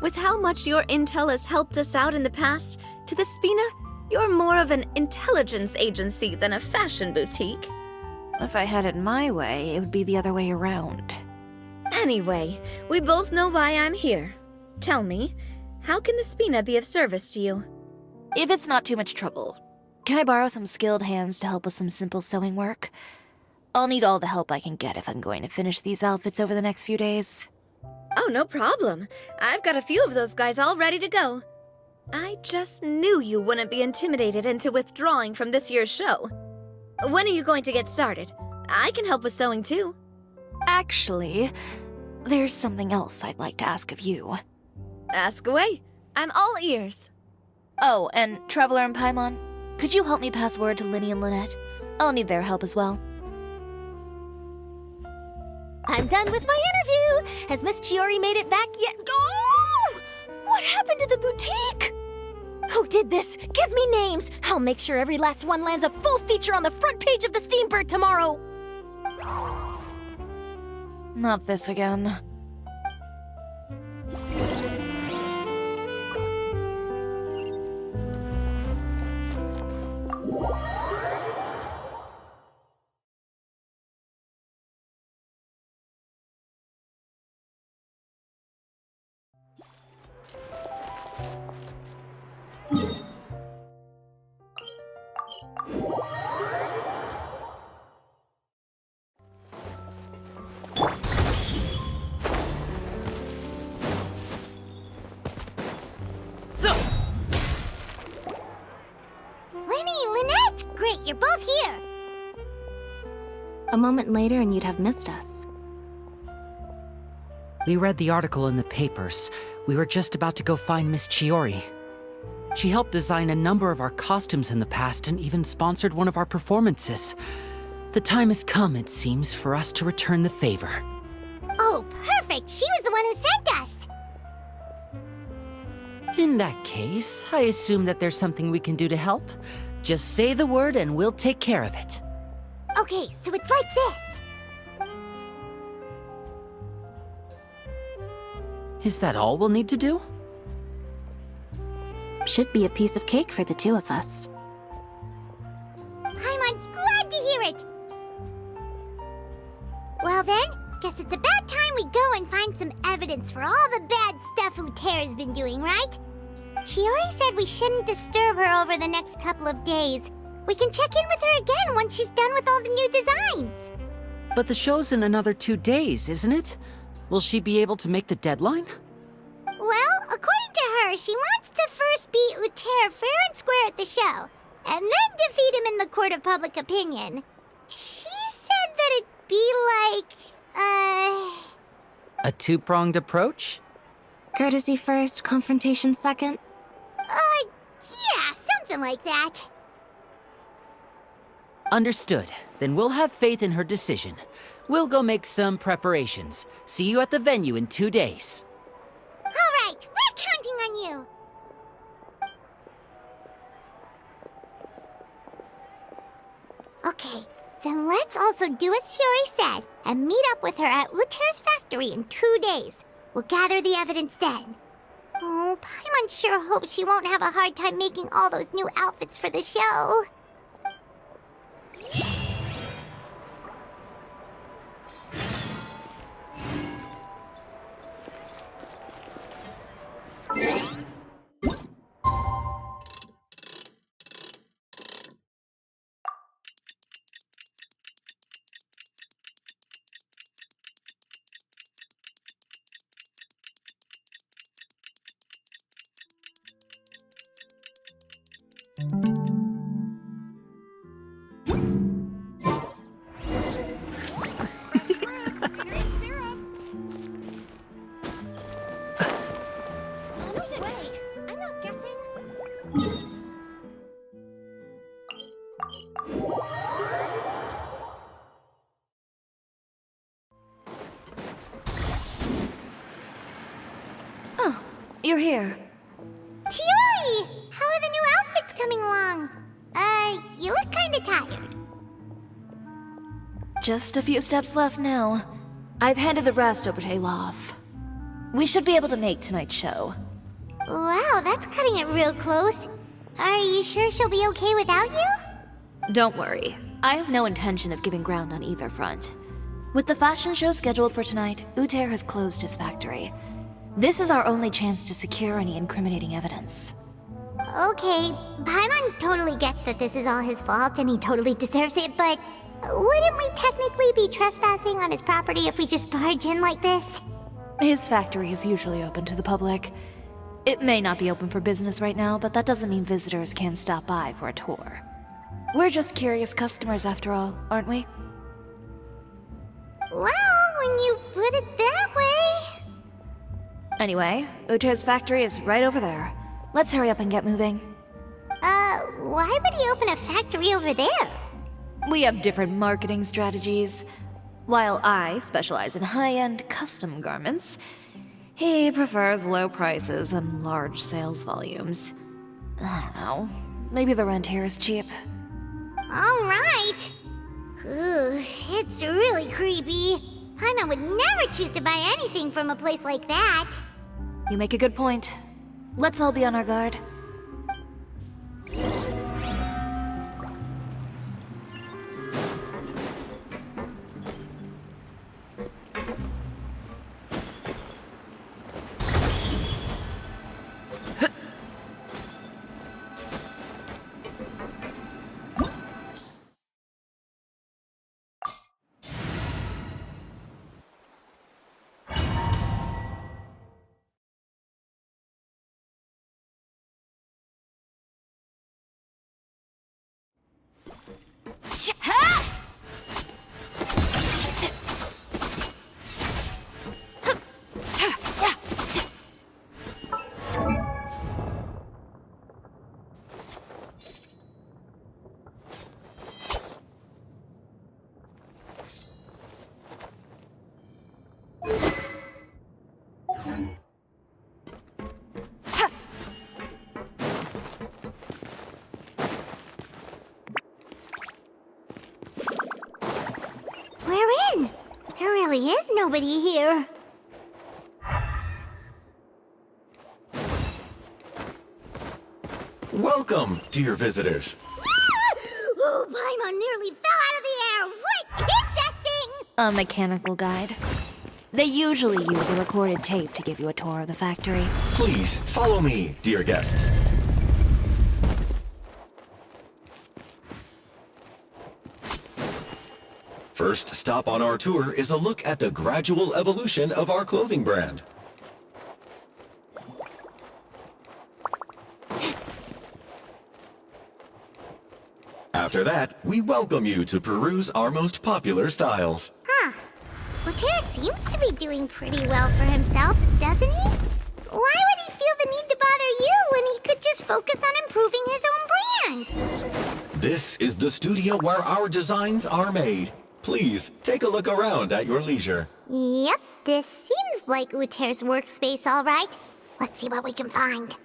S12: with how much your intel has helped us out in the past, to the Spina, you're more of an intelligence agency than a fashion boutique.
S4: If I had it my way, it would be the other way around.
S12: Anyway, we both know why I'm here. Tell me, how can the Spina be of service to you?
S4: If it's not too much trouble, can I borrow some skilled hands to help with some simple sewing work? I'll need all the help I can get if I'm going to finish these outfits over the next few days.
S12: Oh, no problem. I've got a few of those guys all ready to go. I just knew you wouldn't be intimidated into withdrawing from this year's show. When are you going to get started? I can help with sewing too.
S4: Actually, there's something else I'd like to ask of you.
S12: Ask away. I'm all ears.
S4: Oh, and Traveler and Paimon, could you help me pass word to Linny and Lynette? I'll need their help as well.
S1: I'm done with my interview! Has Miss Chiori made it back yet? Oh! What happened to the boutique? Who did this? Give me names! I'll make sure every last one lands a full feature on the front page of the Steambird tomorrow!
S4: Not this again.
S12: A moment later and you'd have missed us.
S14: We read the article in the papers. We were just about to go find Miss Chiori. She helped design a number of our costumes in the past and even sponsored one of our performances. The time has come, it seems, for us to return the favor.
S2: Oh, perfect! She was the one who sent us!
S14: In that case, I assume that there's something we can do to help. Just say the word and we'll take care of it.
S2: Okay, so it's like this.
S14: Is that all we'll need to do?
S12: Should be a piece of cake for the two of us.
S2: Paimon's glad to hear it! Well then, guess it's about time we go and find some evidence for all the bad stuff Uterra's been doing, right? Chiori said we shouldn't disturb her over the next couple of days. We can check in with her again once she's done with all the new designs.
S14: But the show's in another 2 days, isn't it? Will she be able to make the deadline?
S2: Well, according to her, she wants to first beat Uterra fair and square at the show, and then defeat him in the court of public opinion. She said that it'd be like,
S14: A two-pronged approach?
S12: Courtesy first, confrontation second?
S2: Yeah, something like that.
S14: Understood. Then we'll have faith in her decision. We'll go make some preparations. See you at the venue in 2 days.
S2: All right, we're counting on you. Okay, then let's also do as Chiori said and meet up with her at Uterra's factory in 2 days. We'll gather the evidence then. Oh, Paimon sure hopes she won't have a hard time making all those new outfits for the show.
S4: You're here.
S2: Chiori! How are the new outfits coming along? You look kinda tired.
S4: Just a few steps left now. I've handed the rest over to Alof. We should be able to make tonight's show.
S2: Wow, that's cutting it real close. Are you sure she'll be okay without you?
S4: Don't worry. I have no intention of giving ground on either front. With the fashion show scheduled for tonight, Uter has closed his factory. This is our only chance to secure any incriminating evidence.
S2: Okay, Paimon totally gets that this is all his fault and he totally deserves it, but wouldn't we technically be trespassing on his property if we just barge in like this?
S4: His factory is usually open to the public. It may not be open for business right now, but that doesn't mean visitors can't stop by for a tour. We're just curious customers after all, aren't we?
S2: Well, when you put it that way...
S4: Anyway, Uter's factory is right over there. Let's hurry up and get moving.
S2: Why would he open a factory over there?
S4: We have different marketing strategies. While I specialize in high-end custom garments, he prefers low prices and large sales volumes. I don't know. Maybe the rent here is cheap.
S2: All right. Ugh, it's really creepy. Paimon would never choose to buy anything from a place like that.
S4: You make a good point. Let's all be on our guard.
S2: really is nobody here.
S15: Welcome, dear visitors.
S2: Oh, Paimon nearly fell out of the air. What is that thing?
S4: A mechanical guide. They usually use a recorded tape to give you a tour of the factory.
S15: Please follow me, dear guests. First stop on our tour is a look at the gradual evolution of our clothing brand. After that, we welcome you to peruse our most popular styles.
S2: Huh. Uter seems to be doing pretty well for himself, doesn't he? Why would he feel the need to bother you when he could just focus on improving his own brand?
S15: This is the studio where our designs are made. Please, take a look around at your leisure.
S2: Yep, this seems like Uter's workspace, all right. Let's see what we can find.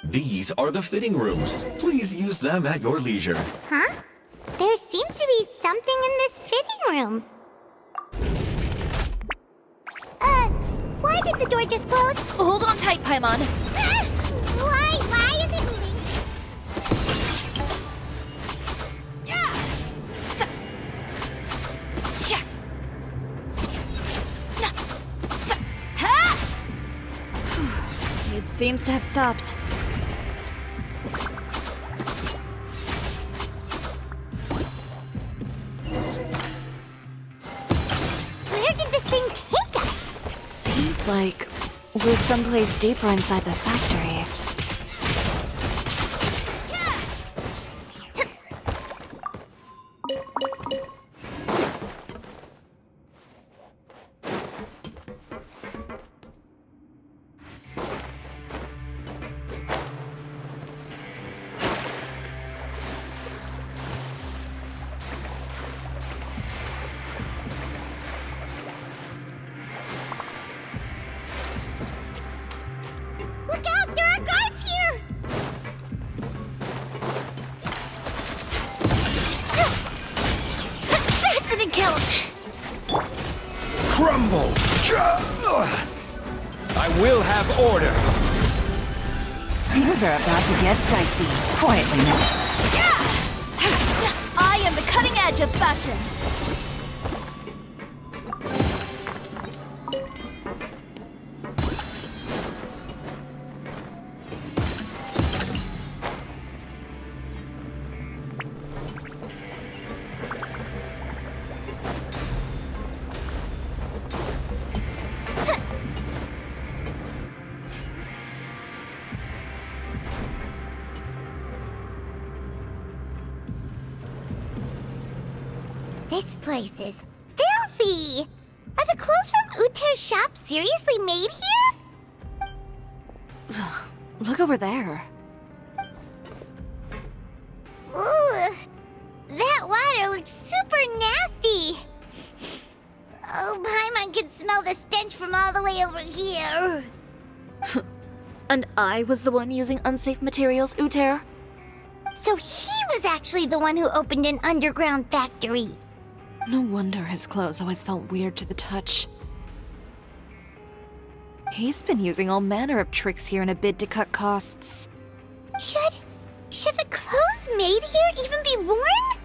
S15: These are the fitting rooms. Please use them at your leisure.
S2: Huh? There seems to be something in this fitting room. Why did the door just close?
S4: Hold on tight, Paimon.
S2: Why is it moving?
S4: It seems to have stopped.
S2: Where did this thing take us?
S4: Seems like we're someplace deeper inside the factory.
S2: Look out! There are guards here!
S4: That didn't count!
S10: Crumble! I will have order!
S3: Things are about to get dicey. Quietly now.
S4: I am the cutting edge of fashion!
S2: This place is filthy! Are the clothes from Uter's shop seriously made here?
S4: Look over there.
S2: Ooh, that water looks super nasty! Oh, Paimon can smell the stench from all the way over here.
S4: And I was the one using unsafe materials, Uter?
S2: So he was actually the one who opened an underground factory.
S3: No wonder his clothes always felt weird to the touch.
S4: He's been using all manner of tricks here in a bid to cut costs.
S2: Should the clothes made here even be worn?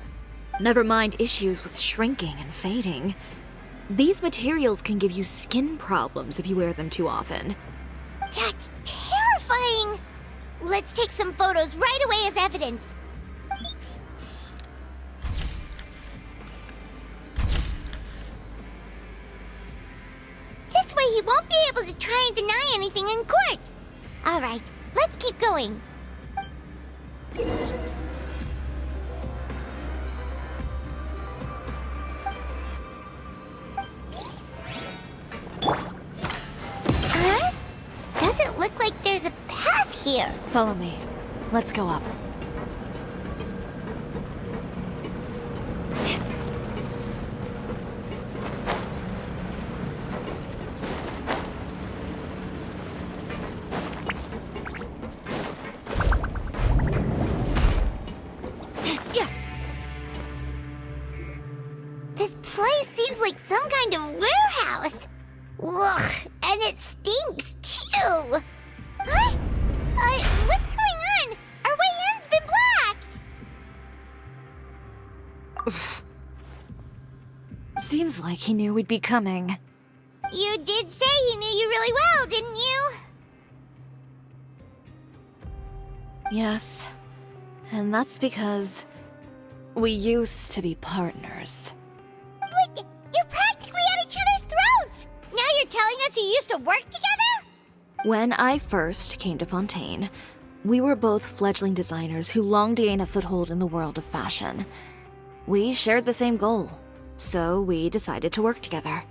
S4: Never mind issues with shrinking and fading. These materials can give you skin problems if you wear them too often.
S2: That's terrifying! Let's take some photos right away as evidence. This way he won't be able to try and deny anything in court. All right, let's keep going. Huh? Doesn't look like there's a path here.
S4: Follow me. Let's go up.
S2: place seems like some kind of warehouse. Ugh, and it stinks too. Huh? What's going on? Our way in's been blocked.
S4: Seems like he knew we'd be coming.
S2: You did say he knew you really well, didn't you?
S4: Yes. And that's because we used to be partners.
S2: But you're practically at each other's throats! Now you're telling us you used to work together?
S4: When I first came to Fontaine, we were both fledgling designers who longed to gain a foothold in the world of fashion. We shared the same goal, so we decided to work together.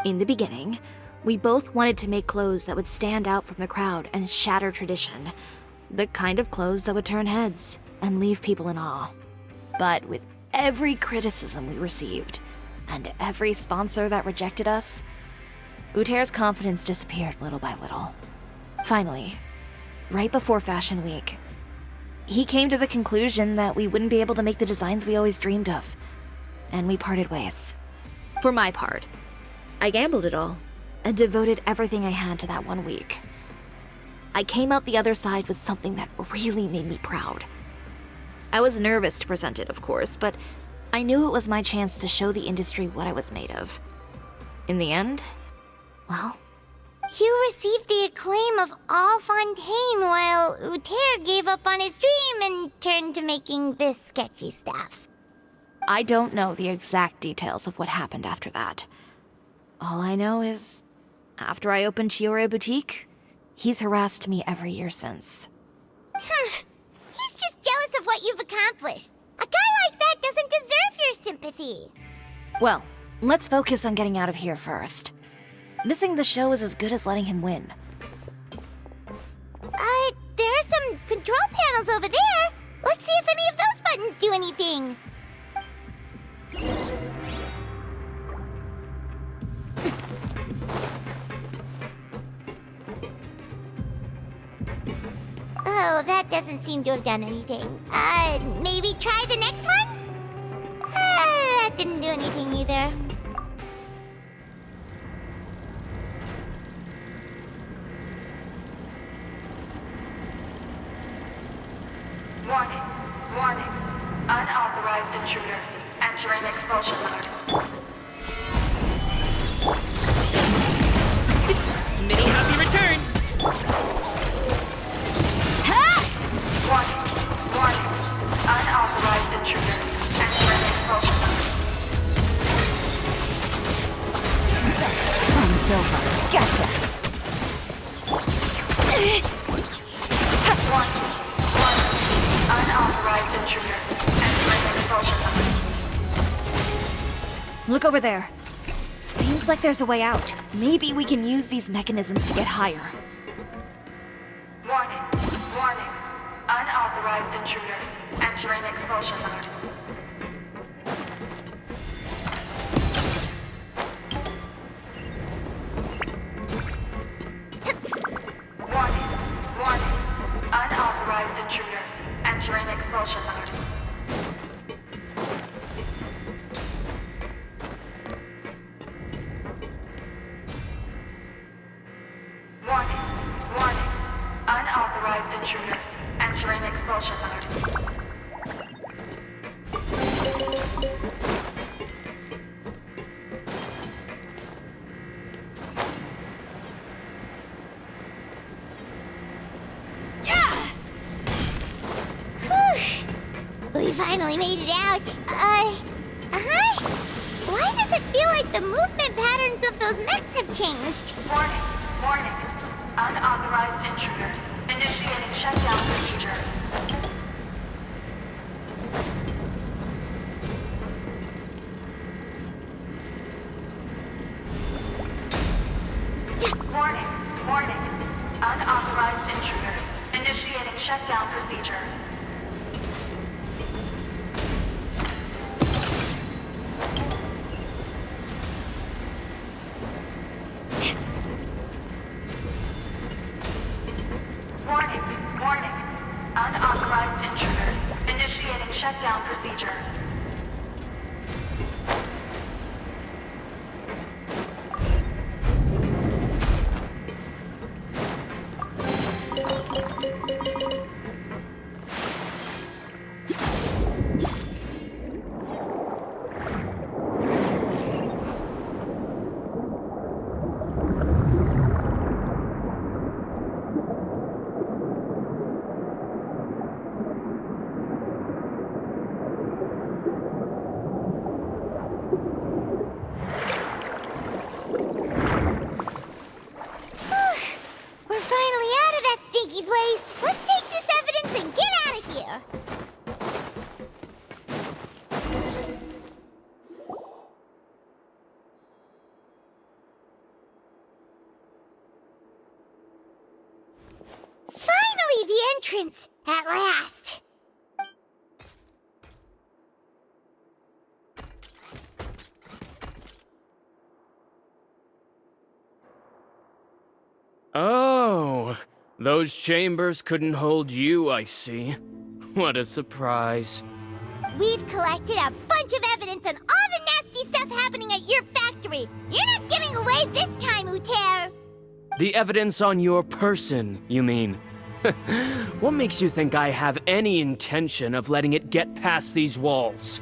S4: In the beginning, we both wanted to make clothes that would stand out from the crowd and shatter tradition. The kind of clothes that would turn heads and leave people in awe. But with every criticism we received, and every sponsor that rejected us, Uter's confidence disappeared little by little. Finally, right before Fashion Week, he came to the conclusion that we wouldn't be able to make the designs we always dreamed of, and we parted ways. For my part, I gambled it all, and devoted everything I had to that 1 week. I came out the other side with something that really made me proud. I was nervous to present it, of course, but I knew it was my chance to show the industry what I was made of. In the end, well...
S2: You received the acclaim of all Fontaine while Uter gave up on his dream and turned to making this sketchy stuff.
S4: I don't know the exact details of what happened after that. All I know is, after I opened Chiori Boutique, he's harassed me every year since.
S2: He's just jealous of what you've accomplished. A guy like that doesn't deserve your sympathy.
S4: Well, let's focus on getting out of here first. Missing the show is as good as letting him win.
S2: There are some control panels over there. Let's see if any of those buttons do anything. Oh, that doesn't seem to have done anything. Maybe try the next one? That didn't do anything either.
S16: Warning. Warning. Unauthorized intruders entering expulsion mode.
S13: Many happy returns!
S16: Warning. Warning. Unauthorized intruders entering expulsion mode.
S4: Silver. Gotcha.
S16: Warning. Unauthorized intruders entering expulsion mode.
S4: Look over there. Seems like there's a way out. Maybe we can use these mechanisms to get higher.
S16: Warning. Warning. Unauthorized intruders entering expulsion mode. Warning. Warning. Unauthorized intruders entering expulsion mode. Warning. Warning. Unauthorized intruders entering expulsion mode.
S2: We finally made it out. Why does it feel like the movement patterns of those mechs have changed?
S16: Warning. Warning. Unauthorized intruders initiating shutdown procedure. Warning. Warning. Unauthorized intruders initiating shutdown procedure. Warning. Warning. Unauthorized intruders initiating shutdown procedure.
S2: entrance, at last.
S7: Oh, those chambers couldn't hold you, I see. What a surprise.
S2: We've collected a bunch of evidence on all the nasty stuff happening at your factory. You're not getting away this time, Uter.
S7: The evidence on your person, you mean? What makes you think I have any intention of letting it get past these walls?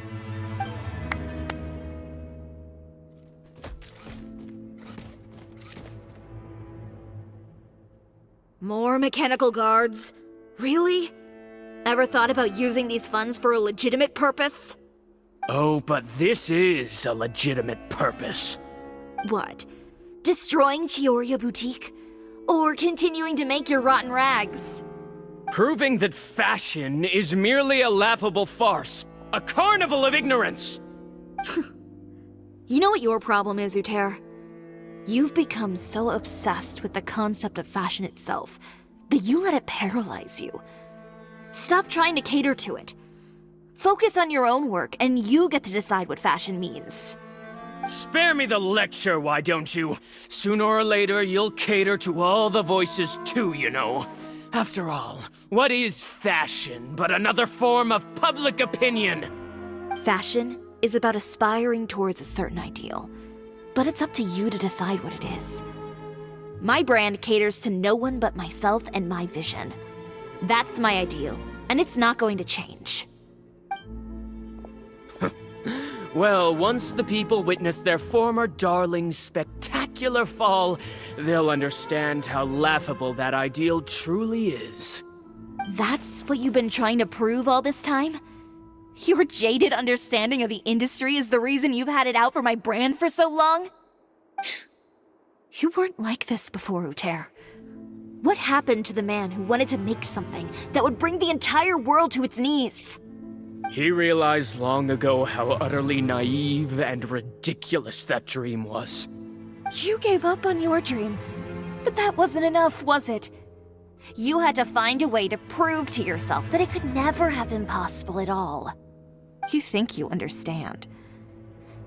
S5: More mechanical guards? Really? Ever thought about using these funds for a legitimate purpose?
S7: Oh, but this is a legitimate purpose.
S5: What? Destroying Chiori Boutique? Or continuing to make your rotten rags?
S7: Proving that fashion is merely a laughable farce. A carnival of ignorance!
S5: You know what your problem is, Uter? You've become so obsessed with the concept of fashion itself that you let it paralyze you. Stop trying to cater to it. Focus on your own work, and you get to decide what fashion means.
S7: Spare me the lecture, why don't you? Sooner or later, you'll cater to all the voices too, you know. After all, what is fashion but another form of public opinion?
S5: Fashion is about aspiring towards a certain ideal, but it's up to you to decide what it is. My brand caters to no one but myself and my vision. That's my ideal, and it's not going to change.
S7: Well, once the people witness their former darling's spectacular fall, they'll understand how laughable that ideal truly is.
S5: That's what you've been trying to prove all this time? Your jaded understanding of the industry is the reason you've had it out for my brand for so long? You weren't like this before, Uter. What happened to the man who wanted to make something that would bring the entire world to its knees?
S7: He realized long ago how utterly naive and ridiculous that dream was.
S5: You gave up on your dream, but that wasn't enough, was it? You had to find a way to prove to yourself that it could never have been possible at all. You think you understand,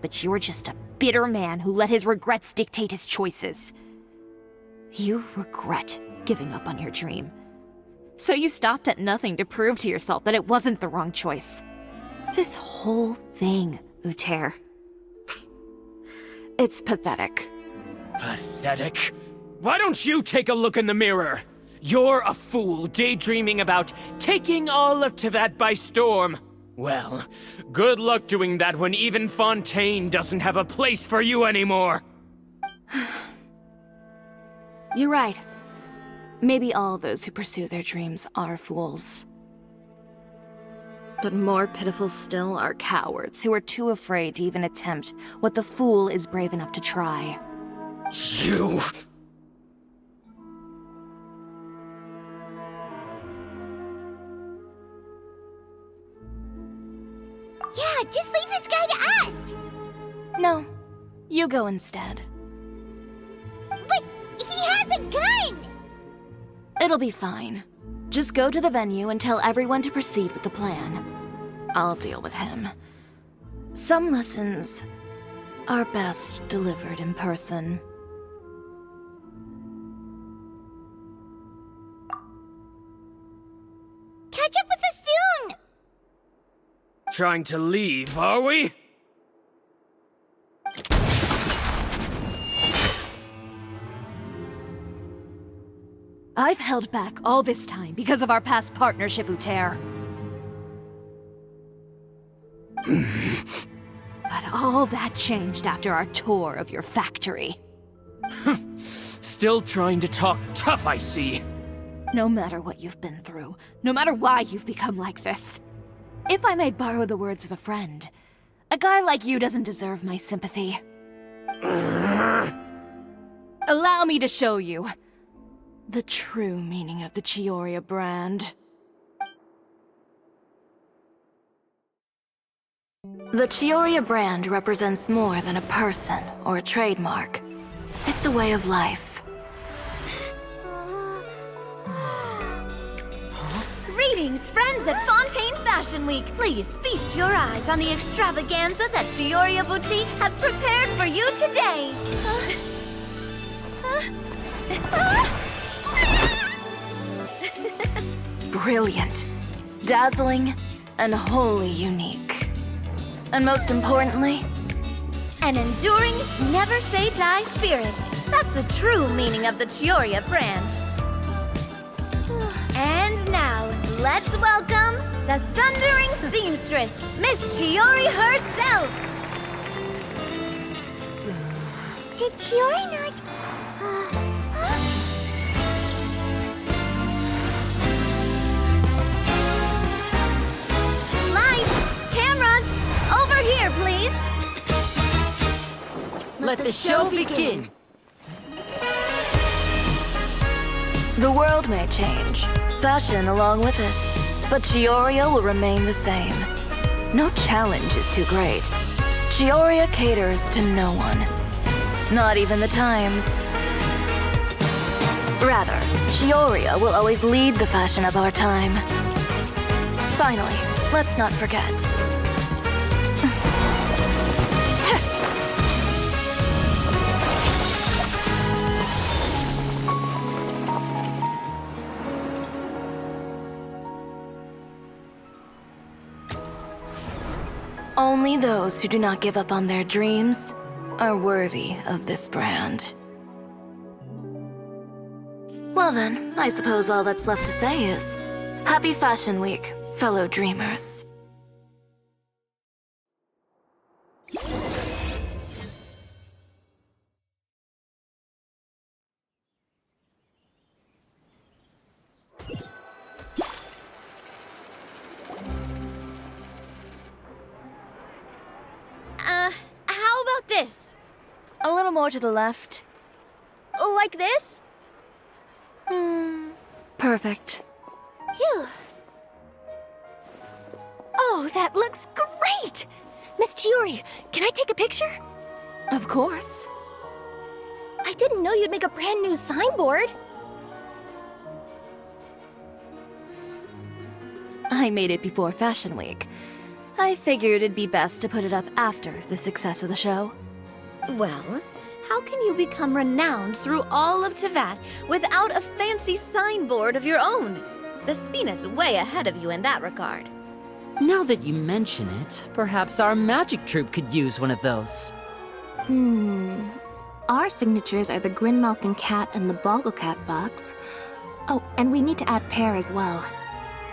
S5: but you're just a bitter man who let his regrets dictate his choices. You regret giving up on your dream. So you stopped at nothing to prove to yourself that it wasn't the wrong choice. This whole thing, Uter. It's pathetic.
S7: Pathetic? Why don't you take a look in the mirror? You're a fool daydreaming about taking all of Teyvat by storm. Well, good luck doing that when even Fontaine doesn't have a place for you anymore.
S5: You're right. Maybe all those who pursue their dreams are fools. But more pitiful still are cowards who are too afraid to even attempt what the fool is brave enough to try.
S7: You...
S2: Yeah, just leave this guy to us!
S5: No, you go instead.
S2: But he has a gun!
S5: It'll be fine. Just go to the venue and tell everyone to proceed with the plan. I'll deal with him. Some lessons are best delivered in person.
S2: Catch up with us soon!
S7: Trying to leave, are we?
S5: I've held back all this time because of our past partnership, Uter. But all that changed after our tour of your factory.
S7: Still trying to talk tough, I see.
S5: No matter what you've been through, no matter why you've become like this, if I may borrow the words of a friend, a guy like you doesn't deserve my sympathy. Allow me to show you the true meaning of the Chiori brand. The Chiori brand represents more than a person or a trademark. It's a way of life.
S17: Greetings, friends at Fontaine Fashion Week. Please feast your eyes on the extravaganza that Chiori Boutique has prepared for you today.
S4: Brilliant, dazzling, and wholly unique. And most importantly,
S17: An enduring, never-say-die spirit. That's the true meaning of the Chiori brand. And now, let's welcome the thundering seamstress, Miss Chiori herself!
S2: Did Chiori not...
S17: Lights! Cameras! Over here, please!
S13: Let the show begin.
S4: the world may change, fashion along with it, but Chiori will remain the same. No challenge is too great. Chiori caters to no one. Not even the times. Rather, Chiori will always lead the fashion of our time. Finally, let's not forget. Only those who do not give up on their dreams are worthy of this brand. Well then, I suppose all that's left to say is, Happy Fashion Week, fellow dreamers.
S17: How about this?
S4: A little more to the left.
S1: Like this?
S4: Perfect.
S1: Phew.
S12: Oh, that looks great! Miss Chiori, can I take a picture?
S4: Of course.
S1: I didn't know you'd make a brand new signboard.
S4: I made it before Fashion Week. I figured it'd be best to put it up after the success of the show.
S17: Well, how can you become renowned through all of Teyvat without a fancy signboard of your own? The Spina's way ahead of you in that regard.
S14: Now that you mention it, perhaps our magic troupe could use one of those.
S3: Our signatures are the Grinmalkin Cat and the Bogglecat box. Oh, and we need to add Pear as well.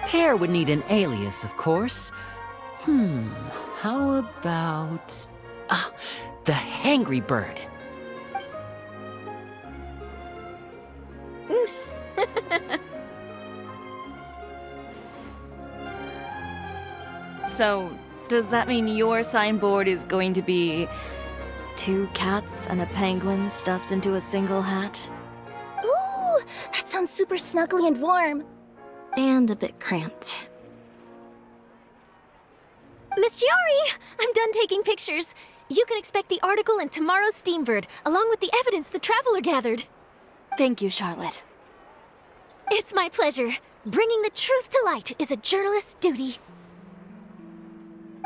S14: Pear would need an alias, of course. How about... the Hangry Bird.
S4: So, does that mean your signboard is going to be 2 cats and a penguin stuffed into a single hat?
S1: Ooh, that sounds super snuggly and warm.
S3: And a bit cramped.
S12: Miss Chiori, I'm done taking pictures. You can expect the article in tomorrow's Steambird, along with the evidence the Traveler gathered.
S4: Thank you, Charlotte.
S12: It's my pleasure. Bringing the truth to light is a journalist's duty.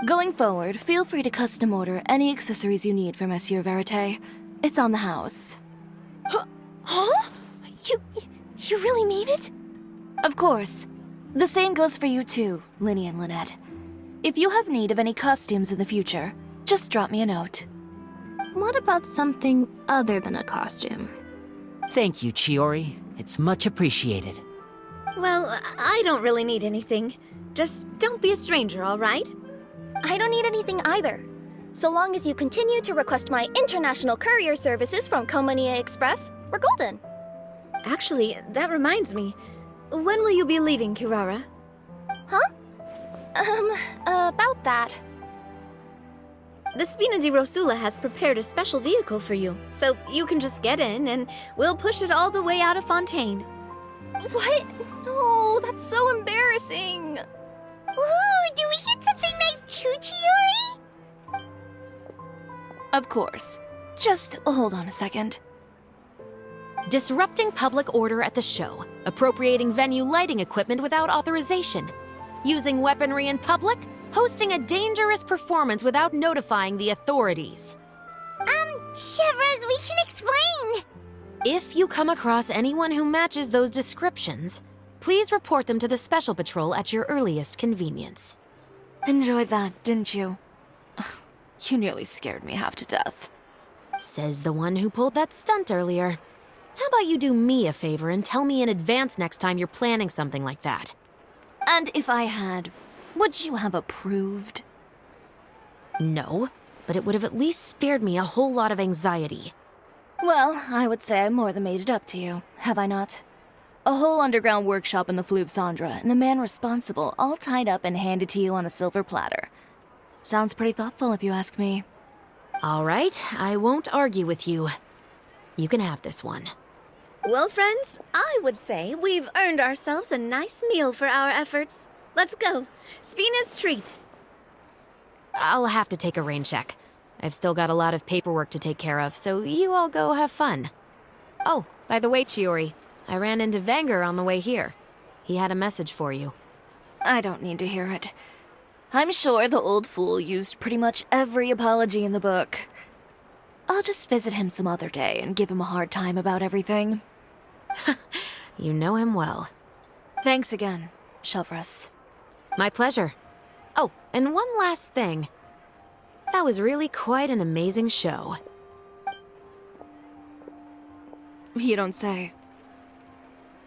S4: Going forward, feel free to custom order any accessories you need for Monsieur Verite. It's on the house.
S12: Huh? You really mean it?
S4: Of course. The same goes for you too, Linny and Lynette. If you have need of any costumes in the future, just drop me a note.
S3: What about something other than a costume?
S14: Thank you, Chiori. It's much appreciated.
S17: Well, I don't really need anything. Just don't be a stranger, all right?
S1: I don't need anything either. So long as you continue to request my international courier services from Komania Express, we're golden.
S17: Actually, that reminds me. When will you be leaving, Kirara?
S1: Huh? About that.
S17: The Spina di Rosula has prepared a special vehicle for you, so you can just get in and we'll push it all the way out of Fontaine.
S1: What? No, that's so embarrassing.
S2: Ooh, do we get something nice too, Chiori?
S4: Of course. Just hold on a second.
S6: Disrupting public order at the show, appropriating venue lighting equipment without authorization, using weaponry in public, hosting a dangerous performance without notifying the authorities.
S2: Chevrolet, we can explain!
S6: If you come across anyone who matches those descriptions, please report them to the Special Patrol at your earliest convenience.
S4: Enjoyed that, didn't you? Ugh, you nearly scared me half to death.
S6: Says the one who pulled that stunt earlier. How about you do me a favor and tell me in advance next time you're planning something like that?
S4: And if I had, would you have approved?
S6: No, but it would have at least spared me a whole lot of anxiety.
S4: Well, I would say I more than made it up to you, have I not? A whole underground workshop in the Fleuve Cendra, and the man responsible all tied up and handed to you on a silver platter. Sounds pretty thoughtful if you ask me.
S6: All right, I won't argue with you. You can have this one.
S17: Well, friends, I would say we've earned ourselves a nice meal for our efforts. Let's go. Spina's treat.
S6: I'll have to take a rain check. I've still got a lot of paperwork to take care of, so you all go have fun. Oh, by the way, Chiori, I ran into Vanger on the way here. He had a message for you.
S4: I don't need to hear it. I'm sure the old fool used pretty much every apology in the book. I'll just visit him some other day and give him a hard time about everything.
S6: You know him well.
S4: Thanks again, Chevrolet.
S6: My pleasure. Oh, and one last thing. That was really quite an amazing show.
S4: You don't say.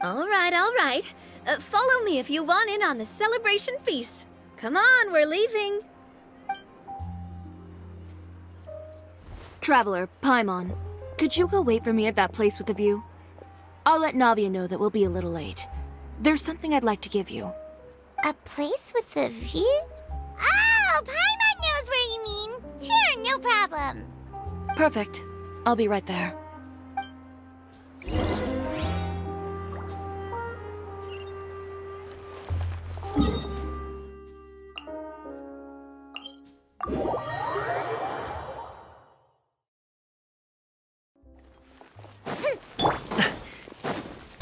S17: All right. Follow me if you want in on the celebration feast. Come on, we're leaving.
S4: Traveler, Paimon, could you go wait for me at that place with the view? I'll let Navia know that we'll be a little late. There's something I'd like to give you.
S2: A place with a view? Oh, Paimon knows where you mean. Sure, no problem.
S4: Perfect. I'll be right there.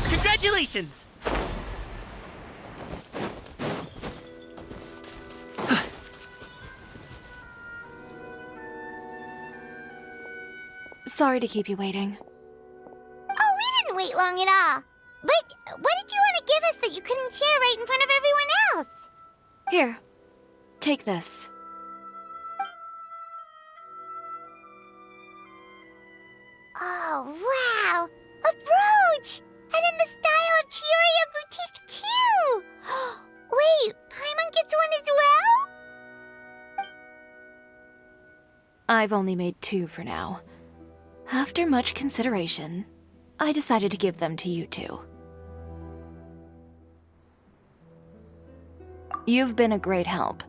S13: Congratulations!
S4: Sorry to keep you waiting.
S2: Oh, we didn't wait long at all. But what did you want to give us that you couldn't share right in front of everyone else?
S4: Here, take this.
S2: Oh, wow! A brooch! And in the style of Chiori Boutique, too! Wait, Paimon gets one as well?
S4: I've only made 2 for now. After much consideration, I decided to give them to you two. You've been a great help.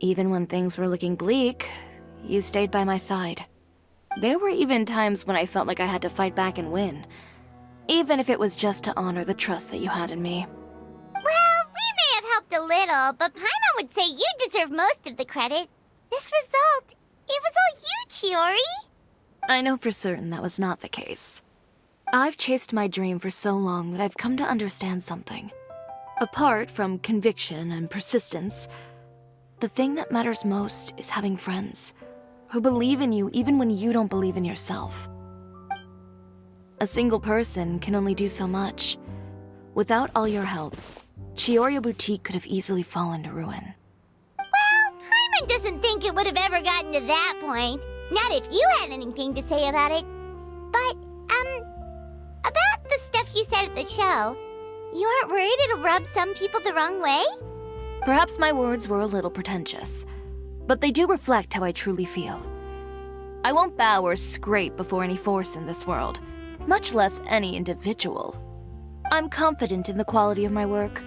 S4: Even when things were looking bleak, you stayed by my side. There were even times when I felt like I had to fight back and win, even if it was just to honor the trust that you had in me.
S2: Well, we may have helped a little, but Paimon would say you deserve most of the credit. This result, it was all you, Chiori.
S4: I know for certain that was not the case. I've chased my dream for so long that I've come to understand something. Apart from conviction and persistence, the thing that matters most is having friends who believe in you even when you don't believe in yourself. A single person can only do so much. Without all your help, Chiori Boutique could have easily fallen to ruin.
S2: Well, Paimon doesn't think it would have ever gotten to that point. Not if you had anything to say about it. But, about the stuff you said at the show, you aren't worried it'll rub some people the wrong way?
S4: Perhaps my words were a little pretentious, but they do reflect how I truly feel. I won't bow or scrape before any force in this world, much less any individual. I'm confident in the quality of my work.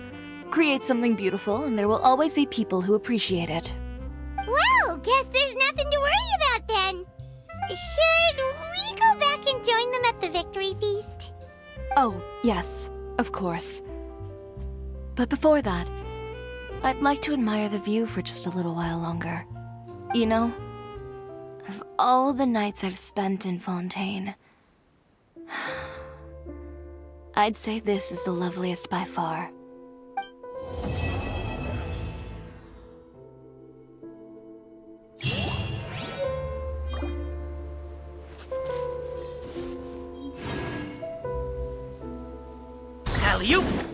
S4: Create something beautiful, and there will always be people who appreciate it.
S2: Well, guess there's nothing to worry about then. Should we go back and join them at the victory feast?
S4: Oh, yes, of course. But before that, I'd like to admire the view for just a little while longer. You know, of all the nights I've spent in Fontaine, I'd say this is the loveliest by far.
S13: Alley-oop!